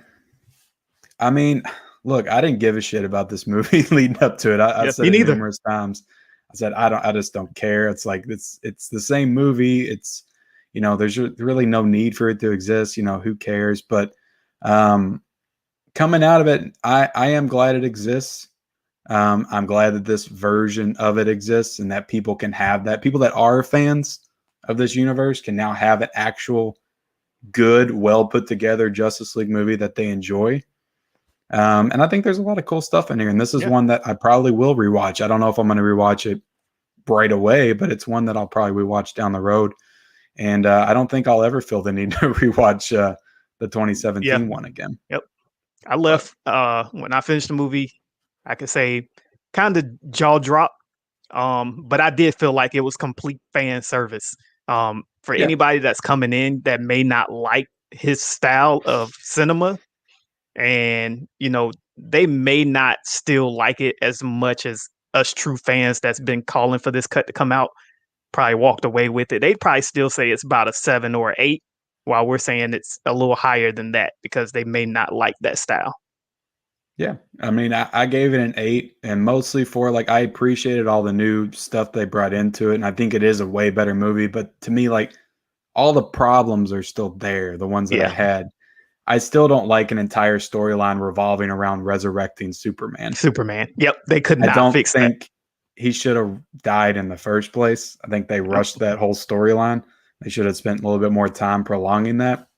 Speaker 1: mean, look, I didn't give a shit about this movie leading up to it. I said it numerous times. I said I just don't care. It's like it's the same movie. It's there's really no need for it to exist. Who cares? But coming out of it, I am glad it exists. I'm glad that this version of it exists and that people can have that. People that are fans of this universe can now have an actual good, well put together Justice League movie that they enjoy. And I think there's a lot of cool stuff in here. And this is one that I probably will rewatch. I don't know if I'm going to rewatch it right away, but it's one that I'll probably rewatch down the road. And I don't think I'll ever feel the need to rewatch the 2017 one again.
Speaker 2: Yep. I left when I finished the movie, I could say kind of jaw drop. But I did feel like it was complete fan service. For anybody that's coming in that may not like his style of cinema, and they may not still like it as much as us true fans that's been calling for this cut to come out probably walked away with it. They'd probably still say it's about a 7 or 8, while we're saying it's a little higher than that because they may not like that style.
Speaker 1: Yeah, I mean, I gave it an 8, and mostly for I appreciated all the new stuff they brought into it, and I think it is a way better movie. But to me, all the problems are still there, the ones that I had. I still don't like an entire storyline revolving around resurrecting Superman.
Speaker 2: Yep, they could not fix that. I don't think
Speaker 1: he should have died in the first place. I think they rushed that whole storyline. They should have spent a little bit more time prolonging that.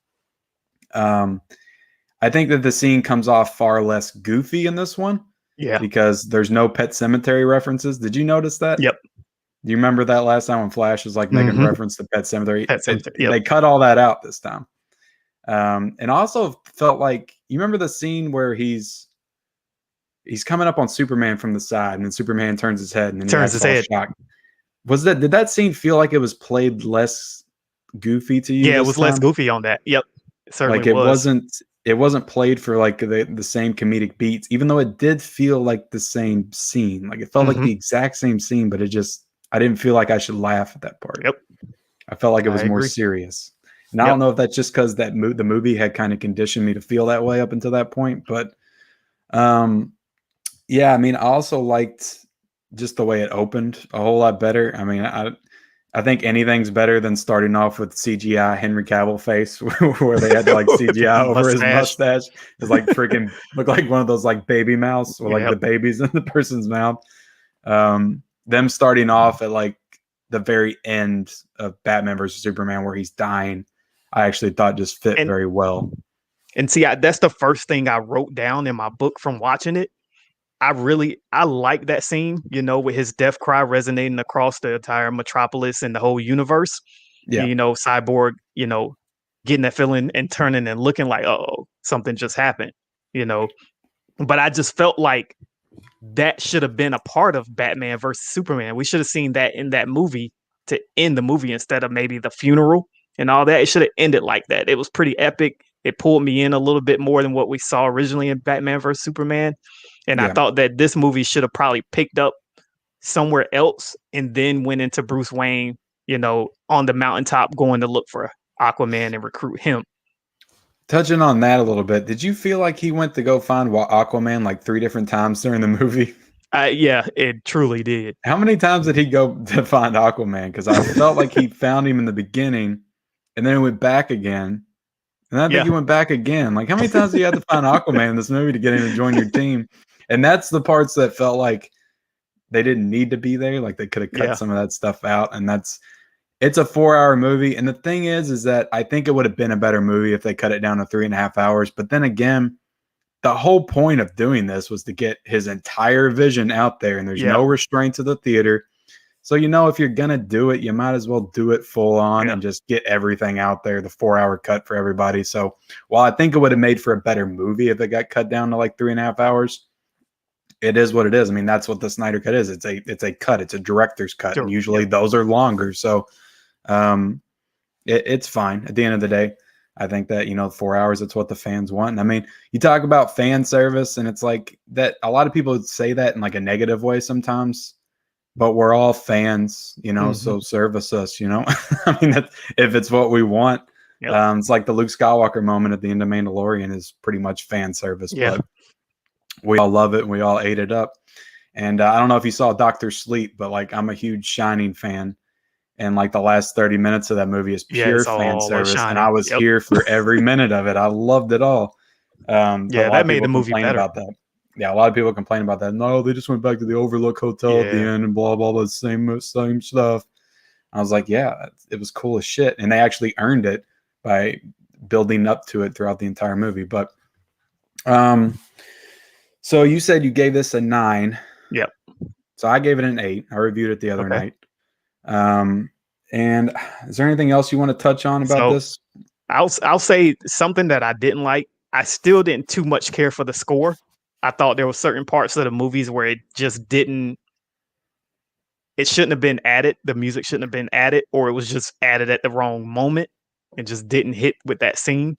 Speaker 1: I think that the scene comes off far less goofy in this one.
Speaker 2: Yeah.
Speaker 1: Because there's no Pet Sematary references. Did you notice that?
Speaker 2: Yep.
Speaker 1: Do you remember that last time when Flash was making reference to Pet Sematary?
Speaker 2: Yep.
Speaker 1: They cut all that out this time. And also felt like, you remember the scene where he's coming up on Superman from the side, and then Superman turns his head and then
Speaker 2: turns his head.
Speaker 1: Shocked. Did that scene feel like it was played less goofy to you?
Speaker 2: Yeah, it was less goofy on that. Yep.
Speaker 1: It certainly it wasn't played for the same comedic beats, even though it did feel like the same scene. It felt like the exact same scene, but I didn't feel like I should laugh at that part.
Speaker 2: Yep.
Speaker 1: I felt like it was more serious. And I don't know if that's just because the movie had kind of conditioned me to feel that way up until that point. But yeah, I mean, I also liked just the way it opened a whole lot better. I mean, I think anything's better than starting off with CGI Henry Cavill face where they had to like CGI over his mustache. It's like freaking look like one of those like baby mouths or like the babies in the person's mouth. Them starting off at like the very end of Batman versus Superman where he's dying, I actually thought just fit very well.
Speaker 2: And see, that's the first thing I wrote down in my book from watching it. I like that scene, you know, with his death cry resonating across the entire metropolis and the whole universe.
Speaker 1: Yeah.
Speaker 2: And, you know, Cyborg, you know, getting that feeling and turning and looking like, oh, something just happened, you know. But I just felt like that should have been a part of Batman versus Superman. We should have seen that in that movie to end the movie instead of maybe the funeral and all that. It should have ended like that. It was pretty epic. It pulled me in a little bit more than what we saw originally in Batman versus Superman. And I thought that this movie should have probably picked up somewhere else and then went into Bruce Wayne, you know, on the mountaintop going to look for Aquaman and recruit him.
Speaker 1: Touching on that a little bit, did you feel like he went to go find Aquaman like 3 different times during the movie?
Speaker 2: Yeah, it truly did.
Speaker 1: How many times did he go to find Aquaman? Because I felt like he found him in the beginning and then he went back again. And I think he went back again. Like, how many times do you have to find Aquaman in this movie to get him to join your team? And that's the parts that felt like they didn't need to be there. Like, they could have cut some of that stuff out. And it's a 4-hour movie. And the thing is that I think it would have been a better movie if they cut it down to 3.5 hours. But then again, the whole point of doing this was to get his entire vision out there. And there's no restraint to the theater. So, you know, if you're going to do it, you might as well do it full on and just get everything out there, the 4-hour cut for everybody. So while I think it would have made for a better movie if it got cut down to like 3.5 hours, it is what it is. I mean, that's what the Snyder Cut is. It's a cut. It's a director's cut. And usually those are longer. So it's fine at the end of the day. I think that, you know, 4 hours, it's what the fans want. And I mean, you talk about fan service and it's like that. A lot of people say that in like a negative way sometimes. But we're all fans, you know, so service us, you know. I mean, if it's what we want. It's like the Luke Skywalker moment at the end of Mandalorian is pretty much fan service. But we all love it and we all ate it up. And I don't know if you saw Dr. Sleep, but like I'm a huge Shining fan. And like the last 30 minutes of that movie is pure fan service. And I was here for every minute of it. I loved it all.
Speaker 2: That made the movie better.
Speaker 1: About that. Yeah, a lot of people complain about that. No, they just went back to the Overlook Hotel at the end and blah, blah, blah, same stuff. I was like, yeah, it was cool as shit. And they actually earned it by building up to it throughout the entire movie. But so you said you gave this a 9.
Speaker 2: Yep.
Speaker 1: So I gave it an 8. I reviewed it the other night. And is there anything else you want to touch on about this?
Speaker 2: I'll say something that I didn't like. I still didn't too much care for the score. I thought there were certain parts of the movies where it just didn't. It shouldn't have been added. The music shouldn't have been added, or it was just added at the wrong moment and just didn't hit with that scene.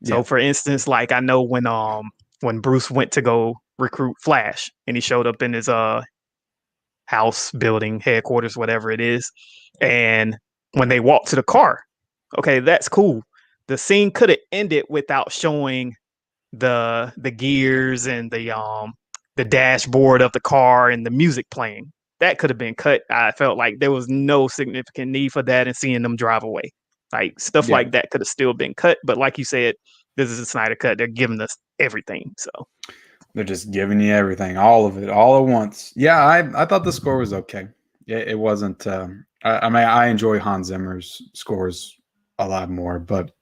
Speaker 2: So, for instance, like I know when Bruce went to go recruit Flash, and he showed up in his house, building, headquarters, whatever it is, and when they walked to the car, okay, that's cool. The scene could have ended without showing the gears and the dashboard of the car and the music playing. That could have been cut. I felt like there was no significant need for that, and seeing them drive away, like stuff like that could have still been cut. But like you said, this is a Snyder Cut. They're giving us everything, so
Speaker 1: they're just giving you everything, all of it, all at once. Yeah, I thought the score was okay. It wasn't. I mean, I enjoy Hans Zimmer's scores a lot more, but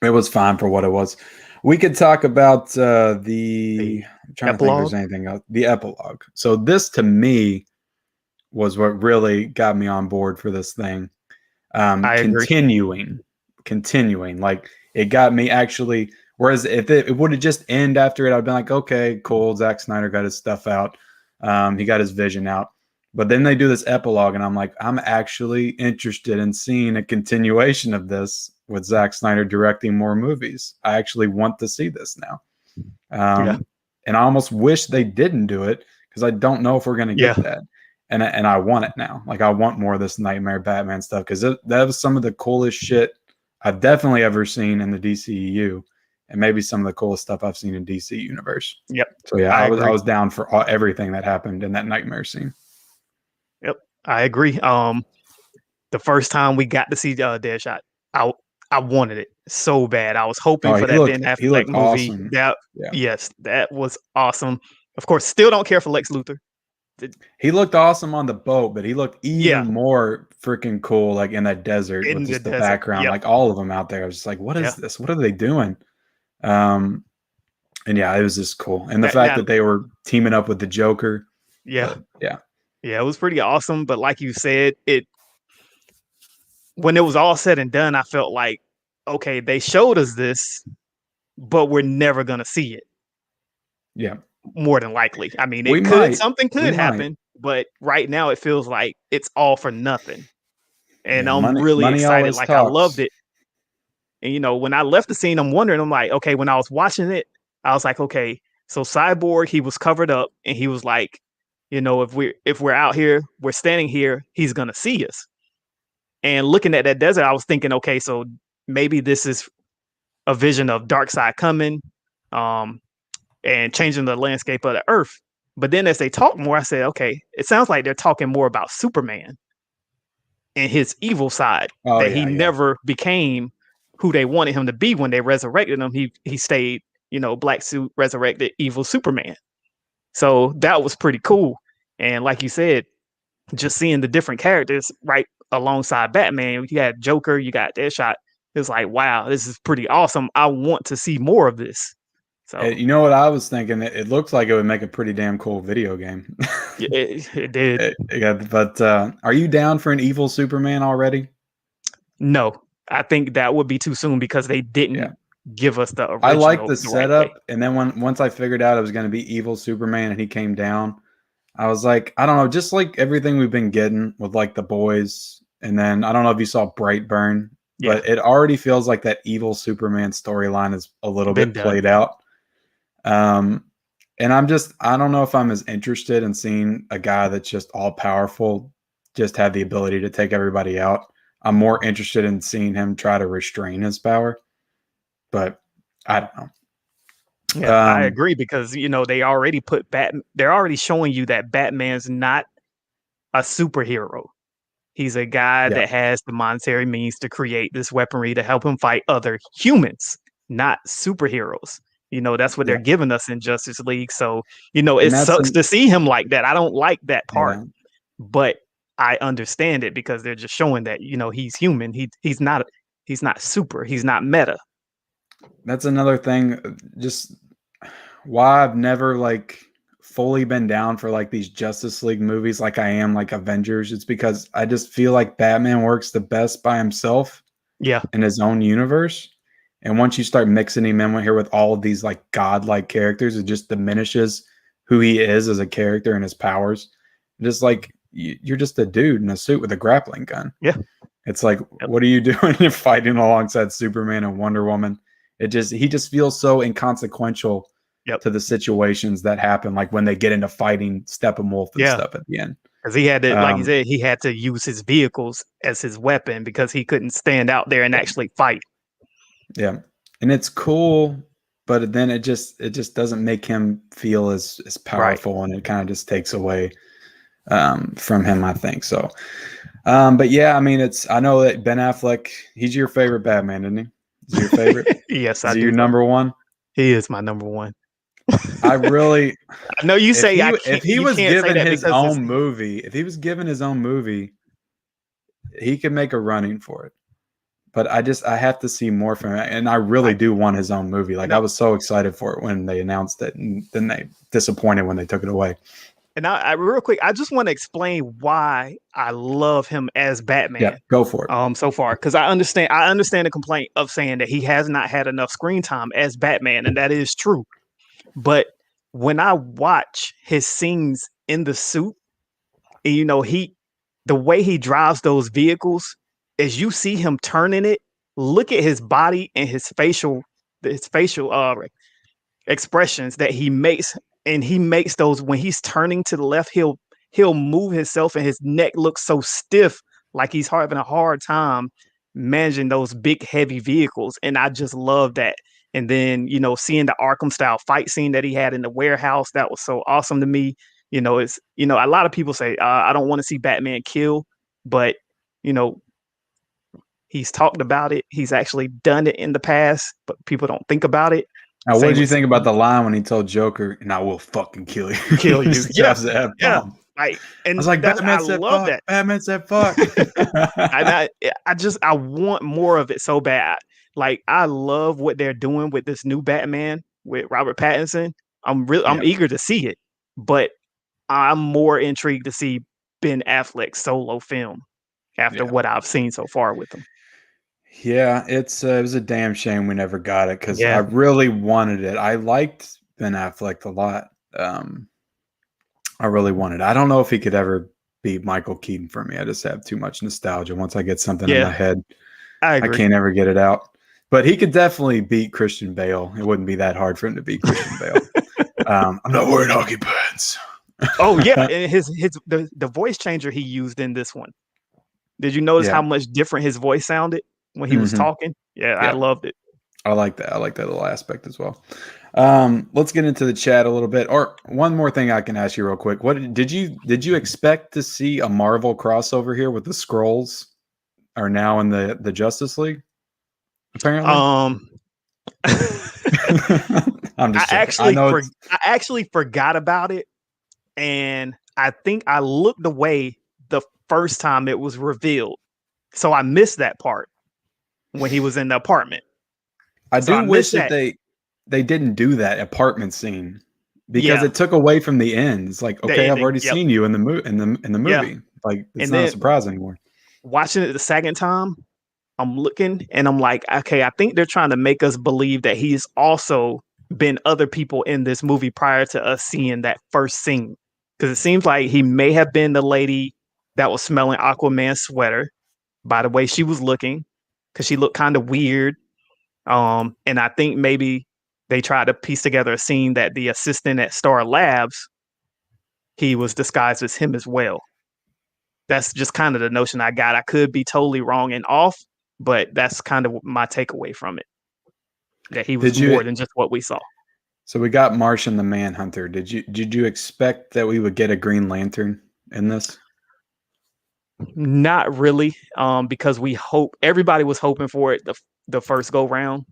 Speaker 1: it was fine for what it was. We could talk about the I'm trying to think if there's anything else. The epilogue. So this to me was what really got me on board for this thing. Continuing. Like it got me actually. Whereas if it would have just ended after it, I'd been like, okay, cool. Zack Snyder got his stuff out. He got his vision out. But then they do this epilogue, and I'm like, I'm actually interested in seeing a continuation of this with Zack Snyder directing more movies. I actually want to see this now. And I almost wish they didn't do it because I don't know if we're going to get that. And I want it now. Like I want more of this Nightmare Batman stuff because that was some of the coolest shit I've definitely ever seen in the DCEU, and maybe some of the coolest stuff I've seen in DC Universe.
Speaker 2: Yep.
Speaker 1: So yeah,
Speaker 2: I
Speaker 1: I
Speaker 2: agree.
Speaker 1: was down for everything that happened in that nightmare scene.
Speaker 2: Yep, I agree. The first time we got to see Deadshot, I wanted it so bad. I was hoping for that Ben
Speaker 1: He
Speaker 2: Affleck
Speaker 1: looked
Speaker 2: movie.
Speaker 1: awesome.
Speaker 2: Yes, that was awesome. Of course, still don't care for Lex Luthor.
Speaker 1: He looked awesome on the boat, but he looked even more freaking cool, like in that desert with just the background, like all of them out there. I was just like, what is this? What are they doing? And yeah, it was just cool. And the fact that they were teaming up with the Joker.
Speaker 2: Yeah, it was pretty awesome. But like you said, when it was all said and done, I felt like, okay, they showed us this, but we're never gonna see it.
Speaker 1: Yeah.
Speaker 2: More than likely. I mean, something could happen, but right now it feels like it's all for nothing. And I'm really excited. Like, I loved it. And when I left the scene, I'm wondering, I'm like, okay, when I was watching it, I was like, okay, so Cyborg, he was covered up and he was like, if we're out here, we're standing here, he's gonna see us. And looking at that desert, I was thinking, okay, so maybe this is a vision of Darkseid coming. And changing the landscape of the Earth. But then as they talk more, I said, okay, it sounds like they're talking more about Superman and his evil side, he never became who they wanted him to be when they resurrected him. He stayed, black suit, resurrected, evil Superman. So that was pretty cool. And like you said, just seeing the different characters right alongside Batman, you got Joker, you got Deadshot. It was like, wow, this is pretty awesome. I want to see more of this. So,
Speaker 1: you know what I was thinking? It looks like it would make a pretty damn cool video game.
Speaker 2: It did.
Speaker 1: But are you down for an evil Superman already?
Speaker 2: No, I think that would be too soon because they didn't give us the original.
Speaker 1: I like the setup, and then once I figured out it was going to be evil Superman and he came down, I was like, I don't know, just like everything we've been getting with like The Boys, and then I don't know if you saw Brightburn, but it already feels like that evil Superman storyline is a little bit played out. And I don't know if I'm as interested in seeing a guy that's just all powerful, just have the ability to take everybody out. I'm more interested in seeing him try to restrain his power, but I don't know.
Speaker 2: Yeah, I agree because, they already they're already showing you that Batman's not a superhero. He's a guy that has the monetary means to create this weaponry to help him fight other humans, not superheroes. That's what they're giving us in Justice League. So, it sucks to see him like that. I don't like that part, but I understand it because they're just showing that, he's human. He's not super. He's not meta.
Speaker 1: That's another thing. Just why I've never fully been down for these Justice League movies like I am like Avengers. It's because I just feel like Batman works the best by himself. In his own universe. And once you start mixing him in here with all of these godlike characters, it just diminishes who he is as a character and his powers. Just you're just a dude in a suit with a grappling gun. It's like, what are you doing? You're fighting alongside Superman and Wonder Woman. He just feels so inconsequential to the situations that happen, like when they get into fighting Steppenwolf and stuff at the end.
Speaker 2: Because he had to, like you said, he had to use his vehicles as his weapon because he couldn't stand out there and actually fight.
Speaker 1: Yeah, and it's cool, but then it just doesn't make him feel as powerful, and it kind of just takes away from him, I think. So, but yeah, I mean, I know that Ben Affleck, he's your favorite Batman, isn't he? Is he your favorite?
Speaker 2: Yes,
Speaker 1: I do. Your number one?
Speaker 2: He is my number one.
Speaker 1: I
Speaker 2: know you say
Speaker 1: if he was given his own movie, he could make a running for it. But I have to see more from it, and I really do want his own movie. I was so excited for it when they announced it, and then they disappointed when they took it away.
Speaker 2: And I real quick, I just want to explain why I love him as Batman.
Speaker 1: Yeah, go for it.
Speaker 2: So far, because I understand the complaint of saying that he has not had enough screen time as Batman, and that is true. But when I watch his scenes in the suit, and the way he drives those vehicles, as you see him turning it, look at his body and his facial expressions that he makes, and he makes those when he's turning to the left, he'll move himself, and his neck looks so stiff, like he's having a hard time managing those big heavy vehicles, and I just love that. And then seeing the Arkham style fight scene that he had in the warehouse, that was so awesome to me. It's a lot of people say I don't want to see Batman kill, but he's talked about it. He's actually done it in the past, but people don't think about it.
Speaker 1: Now, what did you think about the line when he told Joker, "And I will fucking kill you"?
Speaker 2: Kill you. Yeah.
Speaker 1: Yeah.
Speaker 2: Right. And
Speaker 1: I was like, Batman said
Speaker 2: love
Speaker 1: fuck.
Speaker 2: that.
Speaker 1: Batman said fuck.
Speaker 2: I want more of it so bad. Like, I love what they're doing with this new Batman with Robert Pattinson. I'm eager to see it, but I'm more intrigued to see Ben Affleck's solo film after what I've seen so far with him.
Speaker 1: Yeah, it was a damn shame we never got it because I really wanted it. I liked Ben Affleck a lot. I really wanted it. I don't know if he could ever beat Michael Keaton for me. I just have too much nostalgia. Once I get something in my head, I can't ever get it out. But he could definitely beat Christian Bale. It wouldn't be that hard for him to beat Christian Bale. I'm not wearing hockey pants.
Speaker 2: Oh yeah, and the voice changer he used in this one. Did you notice how much different his voice sounded when he was talking? Yeah, I loved it.
Speaker 1: I like that. I like that little aspect as well. Let's get into the chat a little bit. Or one more thing I can ask you real quick. What did you expect to see a Marvel crossover here with the Skrulls are now in the Justice League? Apparently. I'm just
Speaker 2: I actually forgot about it, and I think I looked away the first time it was revealed. So I missed that part when he was in the apartment.
Speaker 1: I wish that they didn't do that apartment scene because it took away from the end. It's like, okay, I've already seen you in the movie. Like, it's not a surprise anymore.
Speaker 2: Watching it the second time, I'm looking and I'm like, okay, I think they're trying to make us believe that he's also been other people in this movie prior to us seeing that first scene. Because it seems like he may have been the lady that was smelling Aquaman's sweater by the way she was looking, because she looked kind of weird. And I think maybe they tried to piece together a scene that the assistant at Star Labs, he was disguised as him as well. That's just kind of the notion I got. I could be totally wrong and off, but that's kind of my takeaway from it. That he was more than just what we saw.
Speaker 1: So we got Martian the Manhunter. Did you expect that we would get a Green Lantern in this?
Speaker 2: Not really, because everybody was hoping for it the first go round.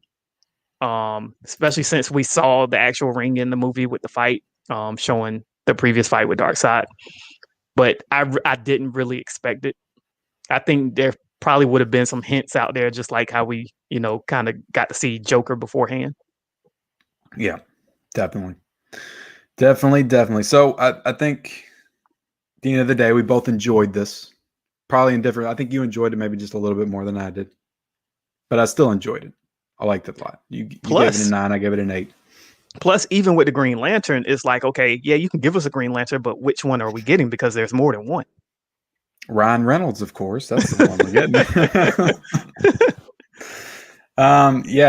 Speaker 2: Especially since we saw the actual ring in the movie with the fight, showing the previous fight with Darkseid. But I didn't really expect it. I think there probably would have been some hints out there, just like how we, kind of got to see Joker beforehand.
Speaker 1: Yeah, definitely. So I think at the end of the day, we both enjoyed this. Probably in different. I think you enjoyed it maybe just a little bit more than I did, but I still enjoyed it. I liked it a lot. You gave it a 9. I gave it an 8.
Speaker 2: Plus, even with the Green Lantern, it's like, okay, yeah, you can give us a Green Lantern, but which one are we getting? Because there's more than one.
Speaker 1: Ryan Reynolds, of course. That's the one we're getting.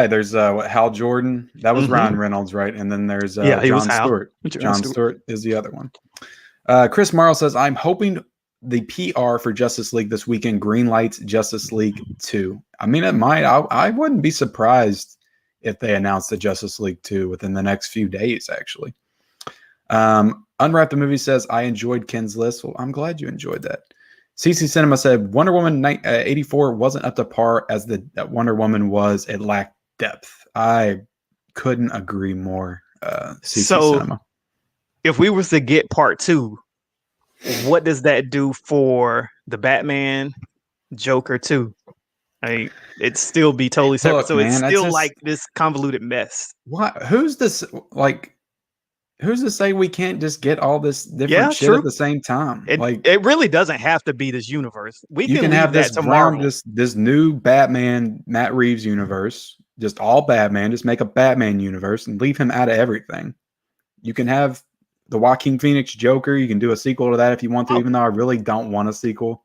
Speaker 1: There's Hal Jordan. That was Ryan Reynolds, right? And then there's John Stewart. John Stewart is the other one. Chris Morrow says, I'm hoping the PR for Justice League this weekend greenlights Justice League 2. I mean, it might. I wouldn't be surprised if they announced the Justice League 2 within the next few days, actually. Unwrap the Movie says, I enjoyed Ken's list. Well, I'm glad you enjoyed that. CC Cinema said, Wonder Woman 84 wasn't up to par as that Wonder Woman was. It lacked depth. I couldn't agree more, CC Cinema.
Speaker 2: If we was to get part 2, what does that do for the Batman Joker 2? It'd still be totally separate. So it's still like this convoluted mess.
Speaker 1: What? Who's this? Like, who's to say we can't just get all this different shit at the same time?
Speaker 2: It really doesn't have to be this universe. We can
Speaker 1: have
Speaker 2: that tomorrow.
Speaker 1: This new Batman Matt Reeves universe, just all Batman. Just make a Batman universe and leave him out of everything. You can have the Joaquin Phoenix Joker. You can do a sequel to that if you want to, even though I really don't want a sequel.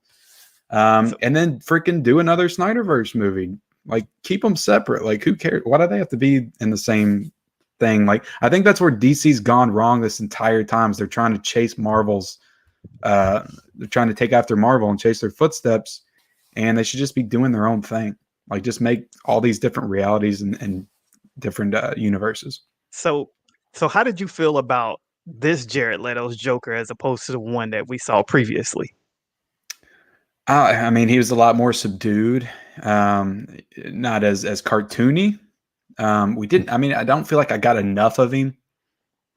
Speaker 1: And then freaking do another Snyderverse movie. Like, keep them separate. Like, who cares? Why do they have to be in the same thing? Like, I think that's where DC's gone wrong this entire time. Is they're trying to chase Marvel's. They're trying to take after Marvel and chase their footsteps, and they should just be doing their own thing. Like, just make all these different realities and different universes.
Speaker 2: So how did you feel about this Jared Leto's Joker as opposed to the one that we saw previously?
Speaker 1: I mean, he was a lot more subdued, not as cartoony. We didn't. I mean, I don't feel like I got enough of him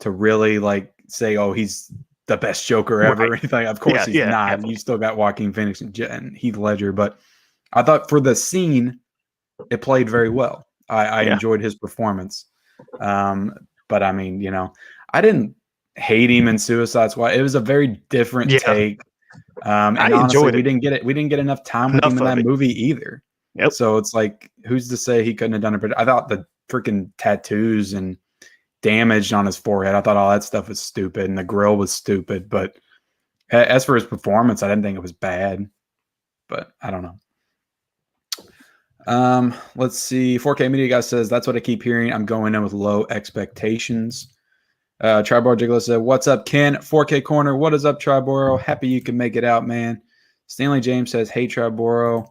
Speaker 1: to really like say, "Oh, he's the best Joker ever." Or anything. Of course, he's not. Absolutely. You still got Joaquin Phoenix and Heath Ledger, but I thought for the scene, it played very well. I enjoyed his performance. But I mean, you know, I didn't hate him in Suicide Squad. It was a very different take. And honestly, we didn't get enough time with him in that movie either.
Speaker 2: Yep.
Speaker 1: So it's like, who's to say he couldn't have done it? But I thought the freaking tattoos and damage on his forehead, I thought all that stuff was stupid, and the grill was stupid. But as for his performance, I didn't think it was bad. But I don't know. Let's see. 4K Media Guy says, that's what I keep hearing. I'm going in with low expectations. Triboro Jiggler said, what's up, Ken? 4K Corner. What is up, Triboro? Happy you can make it out, man. Stanley James says, hey, Triboro.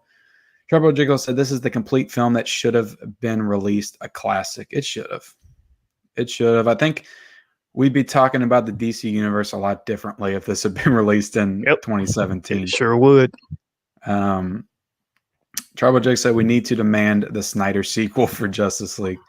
Speaker 1: Triboro Jiggler said, this is the complete film that should have been released. A classic. It should have. It should have. I think we'd be talking about the DC universe a lot differently if this had been released in 2017.
Speaker 2: It sure would.
Speaker 1: Tribal Jake said we need to demand the Snyder sequel for Justice League.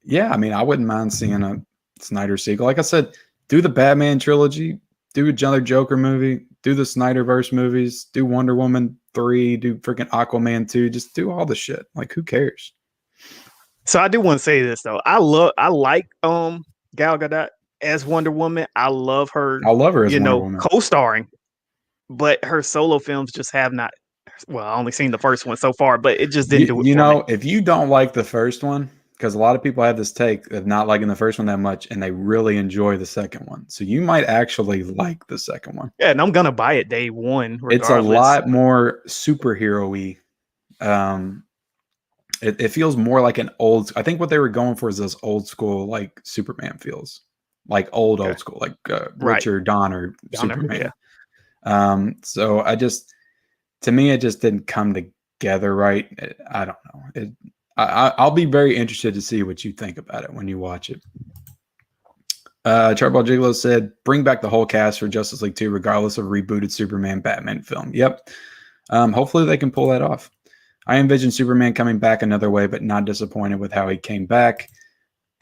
Speaker 1: Yeah, I mean, I wouldn't mind seeing a Snyder sequel. Like I said, do the Batman trilogy, do another Joker movie, do the Snyderverse movies, do Wonder Woman 3, do freaking Aquaman 2, just do all the shit. Like, who cares?
Speaker 2: So I do want to say this though. I like Gal Gadot as Wonder Woman. I love her.
Speaker 1: I love her as Wonder Woman.
Speaker 2: Co-starring. But her solo films just have not. Well, I only seen the first one so far, but it just didn't do it.
Speaker 1: You know, if you don't like the first one, because a lot of people have this take of not liking the first one that much, and they really enjoy the second one. So you might actually like the second one.
Speaker 2: Yeah, and I'm gonna buy it day one. Regardless.
Speaker 1: It's a lot more superhero-y. It feels more like an old. I think what they were going for is this old school, like Superman feels, like old school, like Richard Donner Superman. Yeah. So to me, it just didn't come together right. I don't know. I'll be very interested to see what you think about it when you watch it. Charball Gigolo said, bring back the whole cast for Justice League 2, regardless of rebooted Superman Batman film. Yep. Hopefully they can pull that off. I envision Superman coming back another way, but not disappointed with how he came back.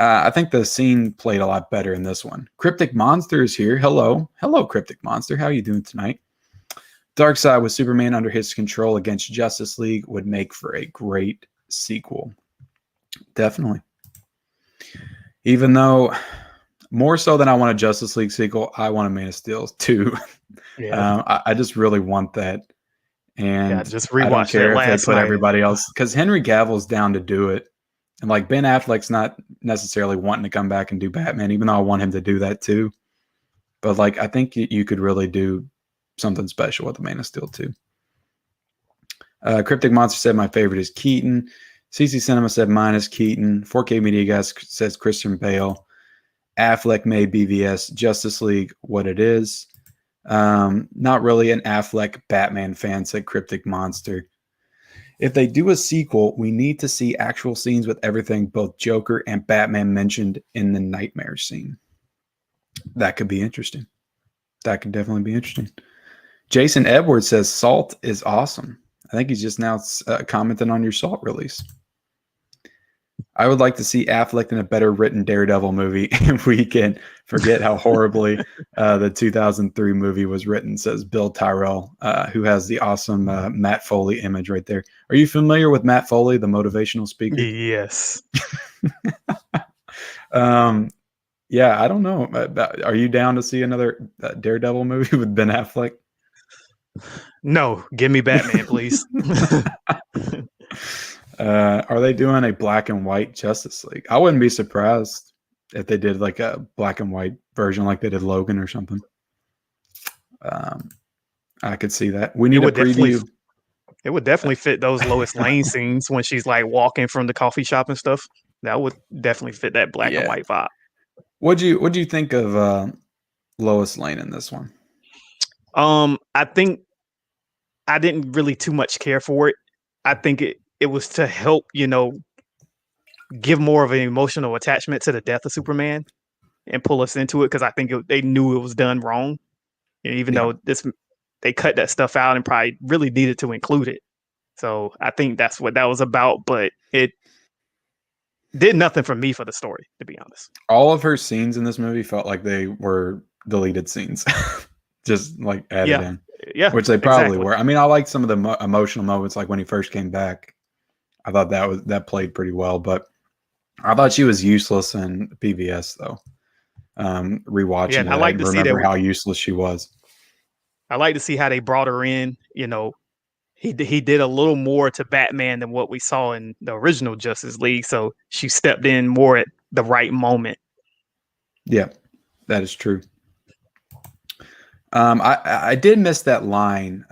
Speaker 1: I think the scene played a lot better in this one. Cryptic Monster is here. Hello, Cryptic Monster. How are you doing tonight? Darkseid with Superman under his control against Justice League would make for a great sequel. Definitely. Even though, more so than I want a Justice League sequel, I want a Man of Steel 2. Yeah. I just really want that. And
Speaker 2: just rewatch
Speaker 1: I don't care
Speaker 2: that
Speaker 1: if they put everybody else, because Henry Cavill's down to do it. And like Ben Affleck's not necessarily wanting to come back and do Batman, even though I want him to do that too. But like, I think you could really do something special with the Man of Steel 2. Cryptic Monster said my favorite is Keaton. CC Cinema said mine is Keaton. 4K Media Guys says Christian Bale. Affleck made BVS. Justice League what it is. Not really an Affleck Batman fan, said Cryptic Monster. If they do a sequel, we need to see actual scenes with everything both Joker and Batman mentioned in the nightmare scene. That could be interesting. That could definitely be interesting. Jason Edwards says Salt is awesome. I think he's just now commenting on your Salt release. I would like to see Affleck in a better written Daredevil movie if we can forget how horribly the 2003 movie was written, says Bill Tyrell, who has the awesome Matt Foley image right there. Are you familiar with Matt Foley, the motivational speaker?
Speaker 2: Yes.
Speaker 1: Yeah, I don't know. Are you down to see another Daredevil movie with Ben Affleck?
Speaker 2: No, give me Batman, please.
Speaker 1: Are they doing a black and white Justice League? I wouldn't be surprised if they did like a black and white version like they did Logan or something. I could see that. We need a preview.
Speaker 2: It would definitely fit those Lois Lane scenes when she's like walking from the coffee shop and stuff. That would definitely fit that black and white vibe.
Speaker 1: What'd you think of Lois Lane in this one?
Speaker 2: I think I didn't really too much care for it. I think it it was to help, give more of an emotional attachment to the death of Superman and pull us into it, because I think they knew it was done wrong. And even though they cut that stuff out and probably really needed to include it. So I think that's what that was about, but it did nothing for me for the story, to be honest.
Speaker 1: All of her scenes in this movie felt like they were deleted scenes, just like added in.
Speaker 2: Yeah,
Speaker 1: which they probably were. I mean, I like some of the emotional moments, like when he first came back. I thought that played pretty well, but I thought she was useless in PVS though. Rewatching it,
Speaker 2: I like to
Speaker 1: remember how useless she was.
Speaker 2: I like to see how they brought her in. He did a little more to Batman than what we saw in the original Justice League, so she stepped in more at the right moment. Yeah,
Speaker 1: that is true. I did miss that line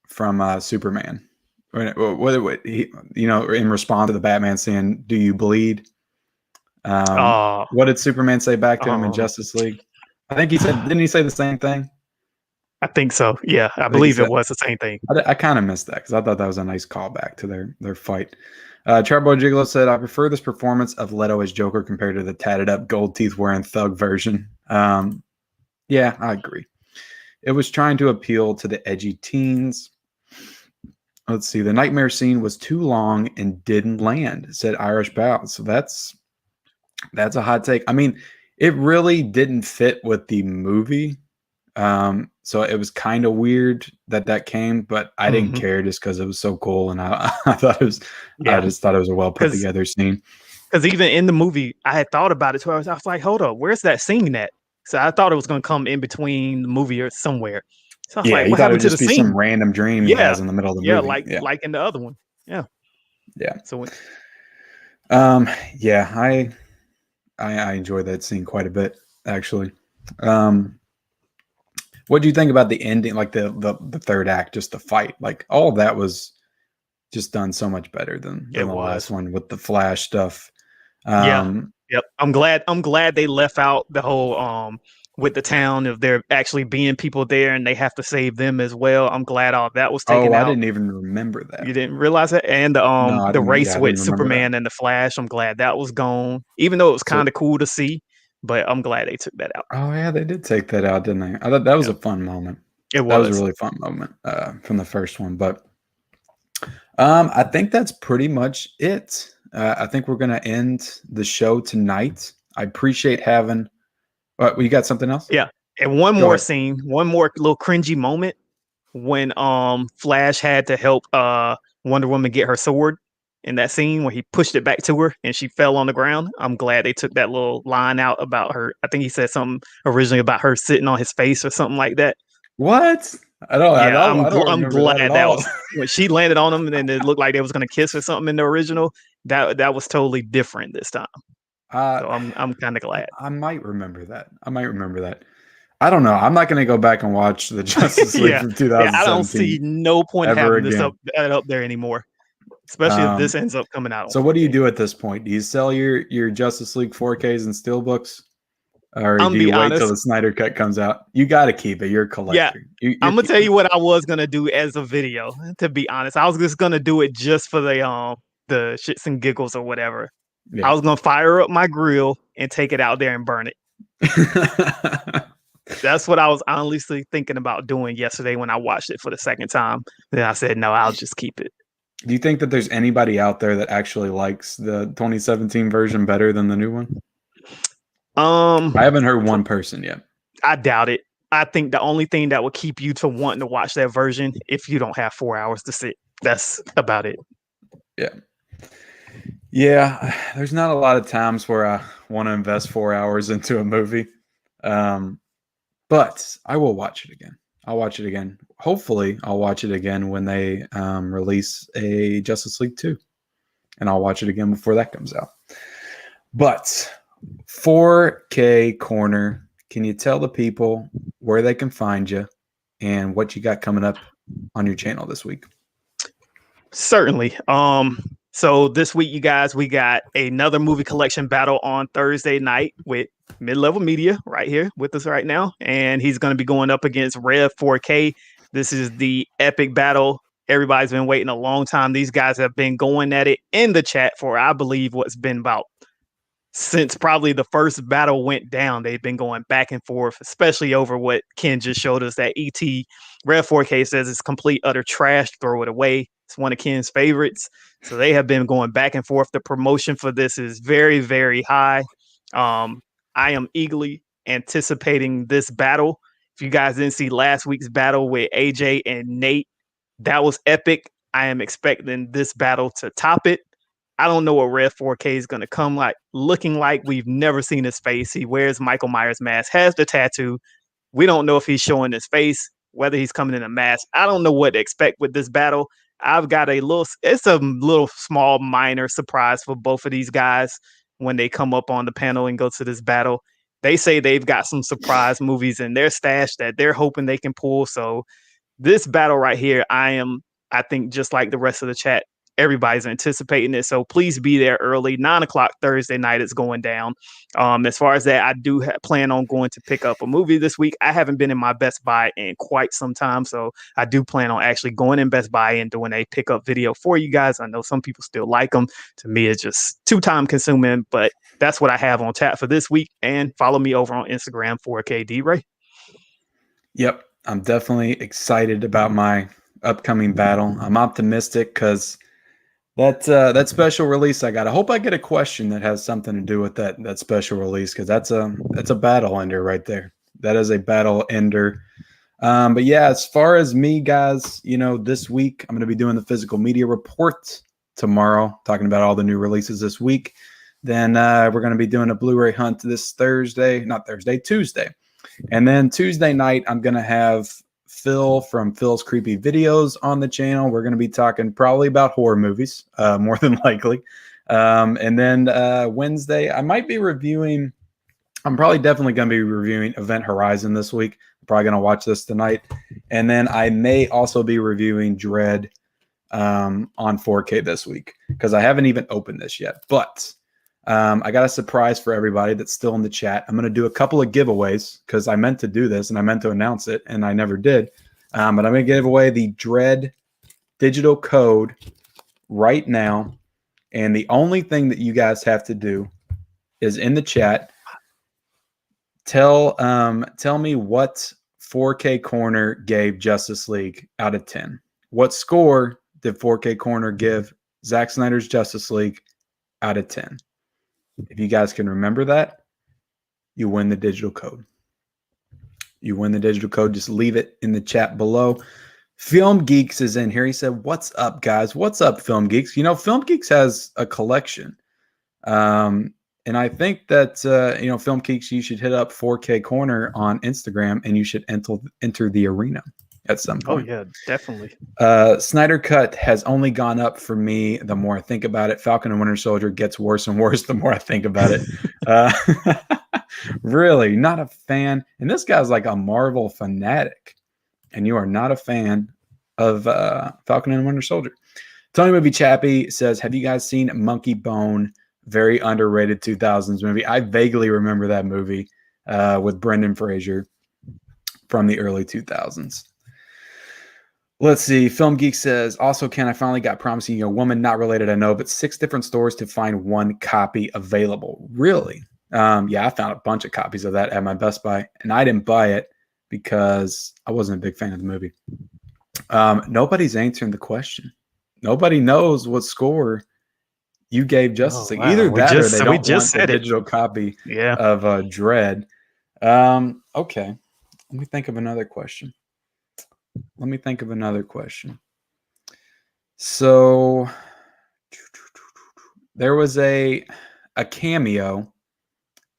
Speaker 1: from Superman. What he, in response to the Batman saying, "Do you bleed?" What did Superman say back to him in Justice League? I think he said, didn't he say the same thing?
Speaker 2: I think so. Yeah, I believe it was the same thing.
Speaker 1: I kind of missed that because I thought that was a nice callback to their fight. Charboy Gigolo said, "I prefer this performance of Leto as Joker compared to the tatted up, gold teeth wearing thug version." Yeah, I agree. It was trying to appeal to the edgy teens. Let's see. The nightmare scene was too long and didn't land, said Irish Bow. So that's a hot take. I mean, it really didn't fit with the movie. So it was kind of weird that came, but I didn't care just because it was so cool. And I thought it was, I just thought it was a well put together scene.
Speaker 2: Because even in the movie, I had thought about it too. I was like, hold up, where's that scene at? So I thought it was going to come in between the movie or somewhere. So I was like, what happened to the scene?
Speaker 1: Some random dream he has in the middle of the movie.
Speaker 2: Like in the other one. Yeah. So
Speaker 1: I enjoyed that scene quite a bit, actually. What do you think about the ending, like the third act, just the fight? Like all of that was just done so much better than the last one with the Flash stuff.
Speaker 2: Yep. I'm glad they left out the whole with the town of there actually being people there and they have to save them as well. I'm glad all that was taken out.
Speaker 1: I didn't even remember that.
Speaker 2: You didn't realize that? And the race with Superman and the Flash, I'm glad that was gone. Even though it was kind of cool to see, but I'm glad they took that out.
Speaker 1: Oh yeah, they did take that out, didn't they? I thought that was a fun moment.
Speaker 2: It was.
Speaker 1: That was a really fun moment from the first one. But I think that's pretty much it. I think we're going to end the show tonight. I appreciate having. You got something else?
Speaker 2: Yeah, and one more scene, one more little cringy moment when Flash had to help Wonder Woman get her sword. In that scene where he pushed it back to her and she fell on the ground. I'm glad they took that little line out about her. I think he said something originally about her sitting on his face or something like that.
Speaker 1: What? I don't. Yeah,
Speaker 2: I'm glad that was when she landed on him and then it looked like they was gonna kiss or something in the original. That was totally different this time. So I'm kind of glad.
Speaker 1: I might remember that. I don't know. I'm not going to go back and watch the Justice League from 2017.
Speaker 2: I don't see no point having this up there anymore. Especially if this ends up coming out.
Speaker 1: So what do you do at this point? Do you sell your Justice League 4Ks and Steelbooks? Or do you wait till the Snyder Cut comes out? You got to keep it. You're a collector.
Speaker 2: Yeah. I'm going to tell you what I was going to do as a video, to be honest. I was just going to do it just for the shits and giggles or whatever. Yeah. I was going to fire up my grill and take it out there and burn it. That's what I was honestly thinking about doing yesterday when I watched it for the second time. Then I said, no, I'll just keep it.
Speaker 1: Do you think that there's anybody out there that actually likes the 2017 version better than the new one? I haven't heard one person yet.
Speaker 2: I doubt it. I think the only thing that will keep you to wanting to watch that version if you don't have 4 hours to sit. That's about it.
Speaker 1: Yeah. There's not a lot of times where I want to invest 4 hours into a movie. But I will watch it again. I'll watch it again. Hopefully, I'll watch it again when they release a Justice League 2. And I'll watch it again before that comes out. But 4K Corner, can you tell the people where they can find you and what you got coming up on your channel this week?
Speaker 2: Certainly. So this week, you guys, we got another movie collection battle on Thursday night with Mid-Level Media right here with us right now. And he's going to be going up against Rev 4K. This is the epic battle Everybody's been waiting a long time. These guys have been going at it in the chat for, I believe, what's been about since probably the first battle went down. They've been going back and forth, especially over what Ken just showed us, that ET Red 4K says it's complete utter trash. Throw it away. It's one of Ken's favorites. So they have been going back and forth. The promotion for this is very, very high. I am eagerly anticipating this battle. If you guys didn't see last week's battle with AJ and Nate, that was epic. I am expecting this battle to top it. I don't know what Red 4K is going to come like, looking like. We've never seen his face. He wears Michael Myers' mask, has the tattoo. We don't know if he's showing his face, whether he's coming in a mask. I don't know what to expect with this battle. I've got it's a little small minor surprise for both of these guys when they come up on the panel and go to this battle. They say they've got some surprise movies in their stash that they're hoping they can pull. So this battle right here, I think just like the rest of the chat, everybody's anticipating it. So please be there early. 9:00 Thursday night is going down. As far as that, I do plan on going to pick up a movie this week. I haven't been in my Best Buy in quite some time, so I do plan on actually going in Best Buy and doing a pickup video for you guys. I know some people still like them. To me, it's just too time consuming, but that's what I have on tap for this week. And follow me over on Instagram, 4KD Ray.
Speaker 1: Yep, I'm definitely excited about my upcoming battle. I'm optimistic because that special release I got. I hope I get a question that has something to do with that special release, because that's a battle ender right there. That is a battle ender. But yeah, as far as me, guys, this week I'm going to be doing the physical media report tomorrow, talking about all the new releases this week. Then we're going to be doing a Blu-ray hunt this Tuesday. And then Tuesday night, I'm going to have Phil from Phil's Creepy Videos on the channel. We're going to be talking probably about horror movies, more than likely. And then Wednesday, I'm probably definitely going to be reviewing Event Horizon this week. I'm probably going to watch this tonight. And then I may also be reviewing Dread on 4K this week, because I haven't even opened this yet. But I got a surprise for everybody that's still in the chat. I'm going to do a couple of giveaways, because I meant to do this and I meant to announce it and I never did. But I'm going to give away the Dread digital code right now. And the only thing that you guys have to do is in the chat, tell me what 4K Corner gave Justice League out of 10. What score did 4K Corner give Zack Snyder's Justice League out of 10? If you guys can remember that, you win the digital code. You win the digital code. Just leave it in the chat below. Film Geeks is in here. He said, "What's up, guys? What's up, Film Geeks?" Film Geeks has a collection. And I think that, Film Geeks, you should hit up 4K Corner on Instagram and you should enter the arena at some point.
Speaker 2: Oh, yeah, definitely.
Speaker 1: Snyder Cut has only gone up for me the more I think about it. Falcon and Winter Soldier gets worse and worse the more I think about it. Really, not a fan. And this guy's like a Marvel fanatic, and you are not a fan of Falcon and Winter Soldier. Tony Movie Chappie says, "Have you guys seen Monkey Bone? Very underrated 2000s movie." I vaguely remember that movie with Brendan Fraser from the early 2000s. Let's see. Film Geek says, "Also, Ken, I finally got Promising Young Woman, not related, I know, but 6 different stores to find 1 copy available." Really? Yeah, I found a bunch of copies of that at my Best Buy, and I didn't buy it because I wasn't a big fan of the movie. Nobody's answering the question. Nobody knows what score you gave Justice League. Either that or they don't want the digital copy of Dread. Okay. Let me think of another question. So there was a cameo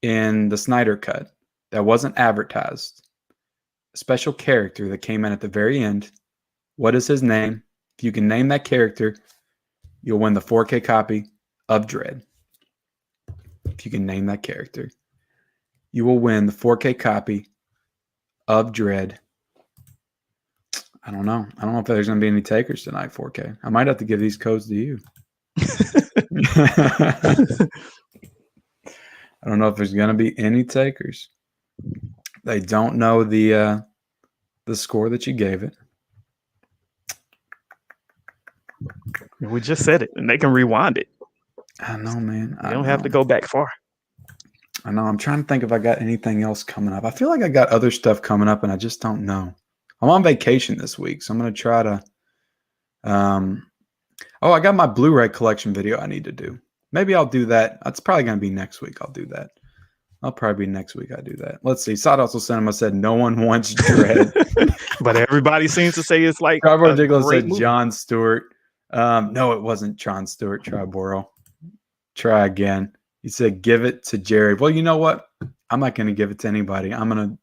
Speaker 1: in the Snyder Cut that wasn't advertised. A special character that came in at the very end. What is his name? If you can name that character, you'll win the 4K copy of Dread. If you can name that character, you will win the 4K copy of Dread. I don't know. I don't know if there's going to be any takers tonight, 4K. I might have to give these codes to you. I don't know if there's going to be any takers. They don't know the score that you gave it.
Speaker 2: We just said it, and they can rewind it.
Speaker 1: I know, man.
Speaker 2: You don't have to go back far.
Speaker 1: I know. I'm trying to think if I got anything else coming up. I feel like I got other stuff coming up, and I just don't know. I'm on vacation this week, so I'm going to try to. I got my Blu-ray collection video I need to do. Maybe I'll do that. That's probably going to be next week. I'll do that. I'll probably be next week I do that. Let's see. Side Hustle Cinema said no one wants Dread.
Speaker 2: But everybody seems to say it's like
Speaker 1: Tribor Jiggles said
Speaker 2: movie.
Speaker 1: Jon Stewart. No, it wasn't Jon Stewart, Triboro. Try again. He said, give it to Jerry. Well, you know what? I'm not going to give it to anybody. I'm going to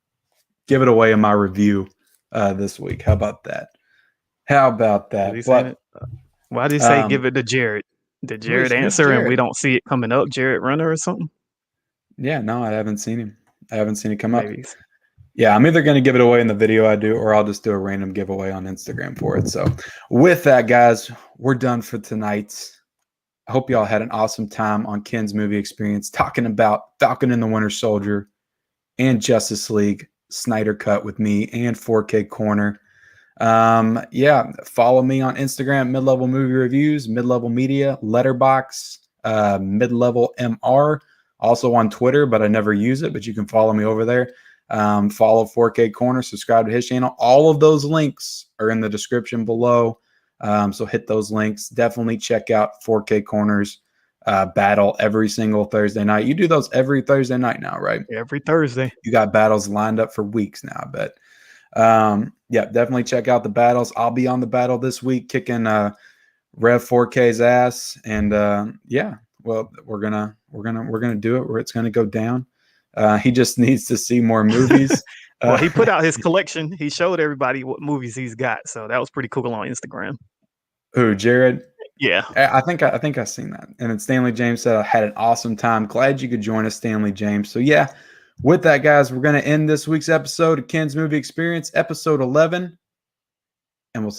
Speaker 1: give it away in my review this week. How about that? How about that?
Speaker 2: Why did he say give it to Jared? Did Jared answer Jared? And we don't see it coming up? Jared Runner or something?
Speaker 1: Yeah, no, I haven't seen him. I haven't seen it come up. Yeah, I'm either going to give it away in the video I do, or I'll just do a random giveaway on Instagram for it. So with that, guys, we're done for tonight. I hope y'all had an awesome time on Ken's movie experience talking about Falcon and the Winter Soldier and Justice League Snyder Cut with me and 4K Corner. Yeah, follow me on Instagram, Mid-Level Movie Reviews, Mid-Level Media, Letterbox, Mid-Level MR. Also on Twitter, but I never use it, but you can follow me over there. Follow 4K Corner, subscribe to his channel. All of those links are in the description below. So hit those links. Definitely check out 4K Corner's battle every single Thursday night. You do those every Thursday night now, right?
Speaker 2: Every Thursday.
Speaker 1: You got battles lined up for weeks now, I bet. Yeah, definitely check out the battles. I'll be on the battle this week, kicking Rev 4K's ass. And yeah, well, we're gonna do it where it's gonna go down. He just needs to see more movies.
Speaker 2: Well, he put out his collection. He showed everybody what movies he's got, so that was pretty cool on Instagram.
Speaker 1: Who, Jared?
Speaker 2: Yeah,
Speaker 1: I think I've seen that. And then Stanley James said, I had an awesome time. Glad you could join us, Stanley James. So yeah, with that, guys, we're going to end this week's episode of Ken's Movie Experience, episode 11, and we'll see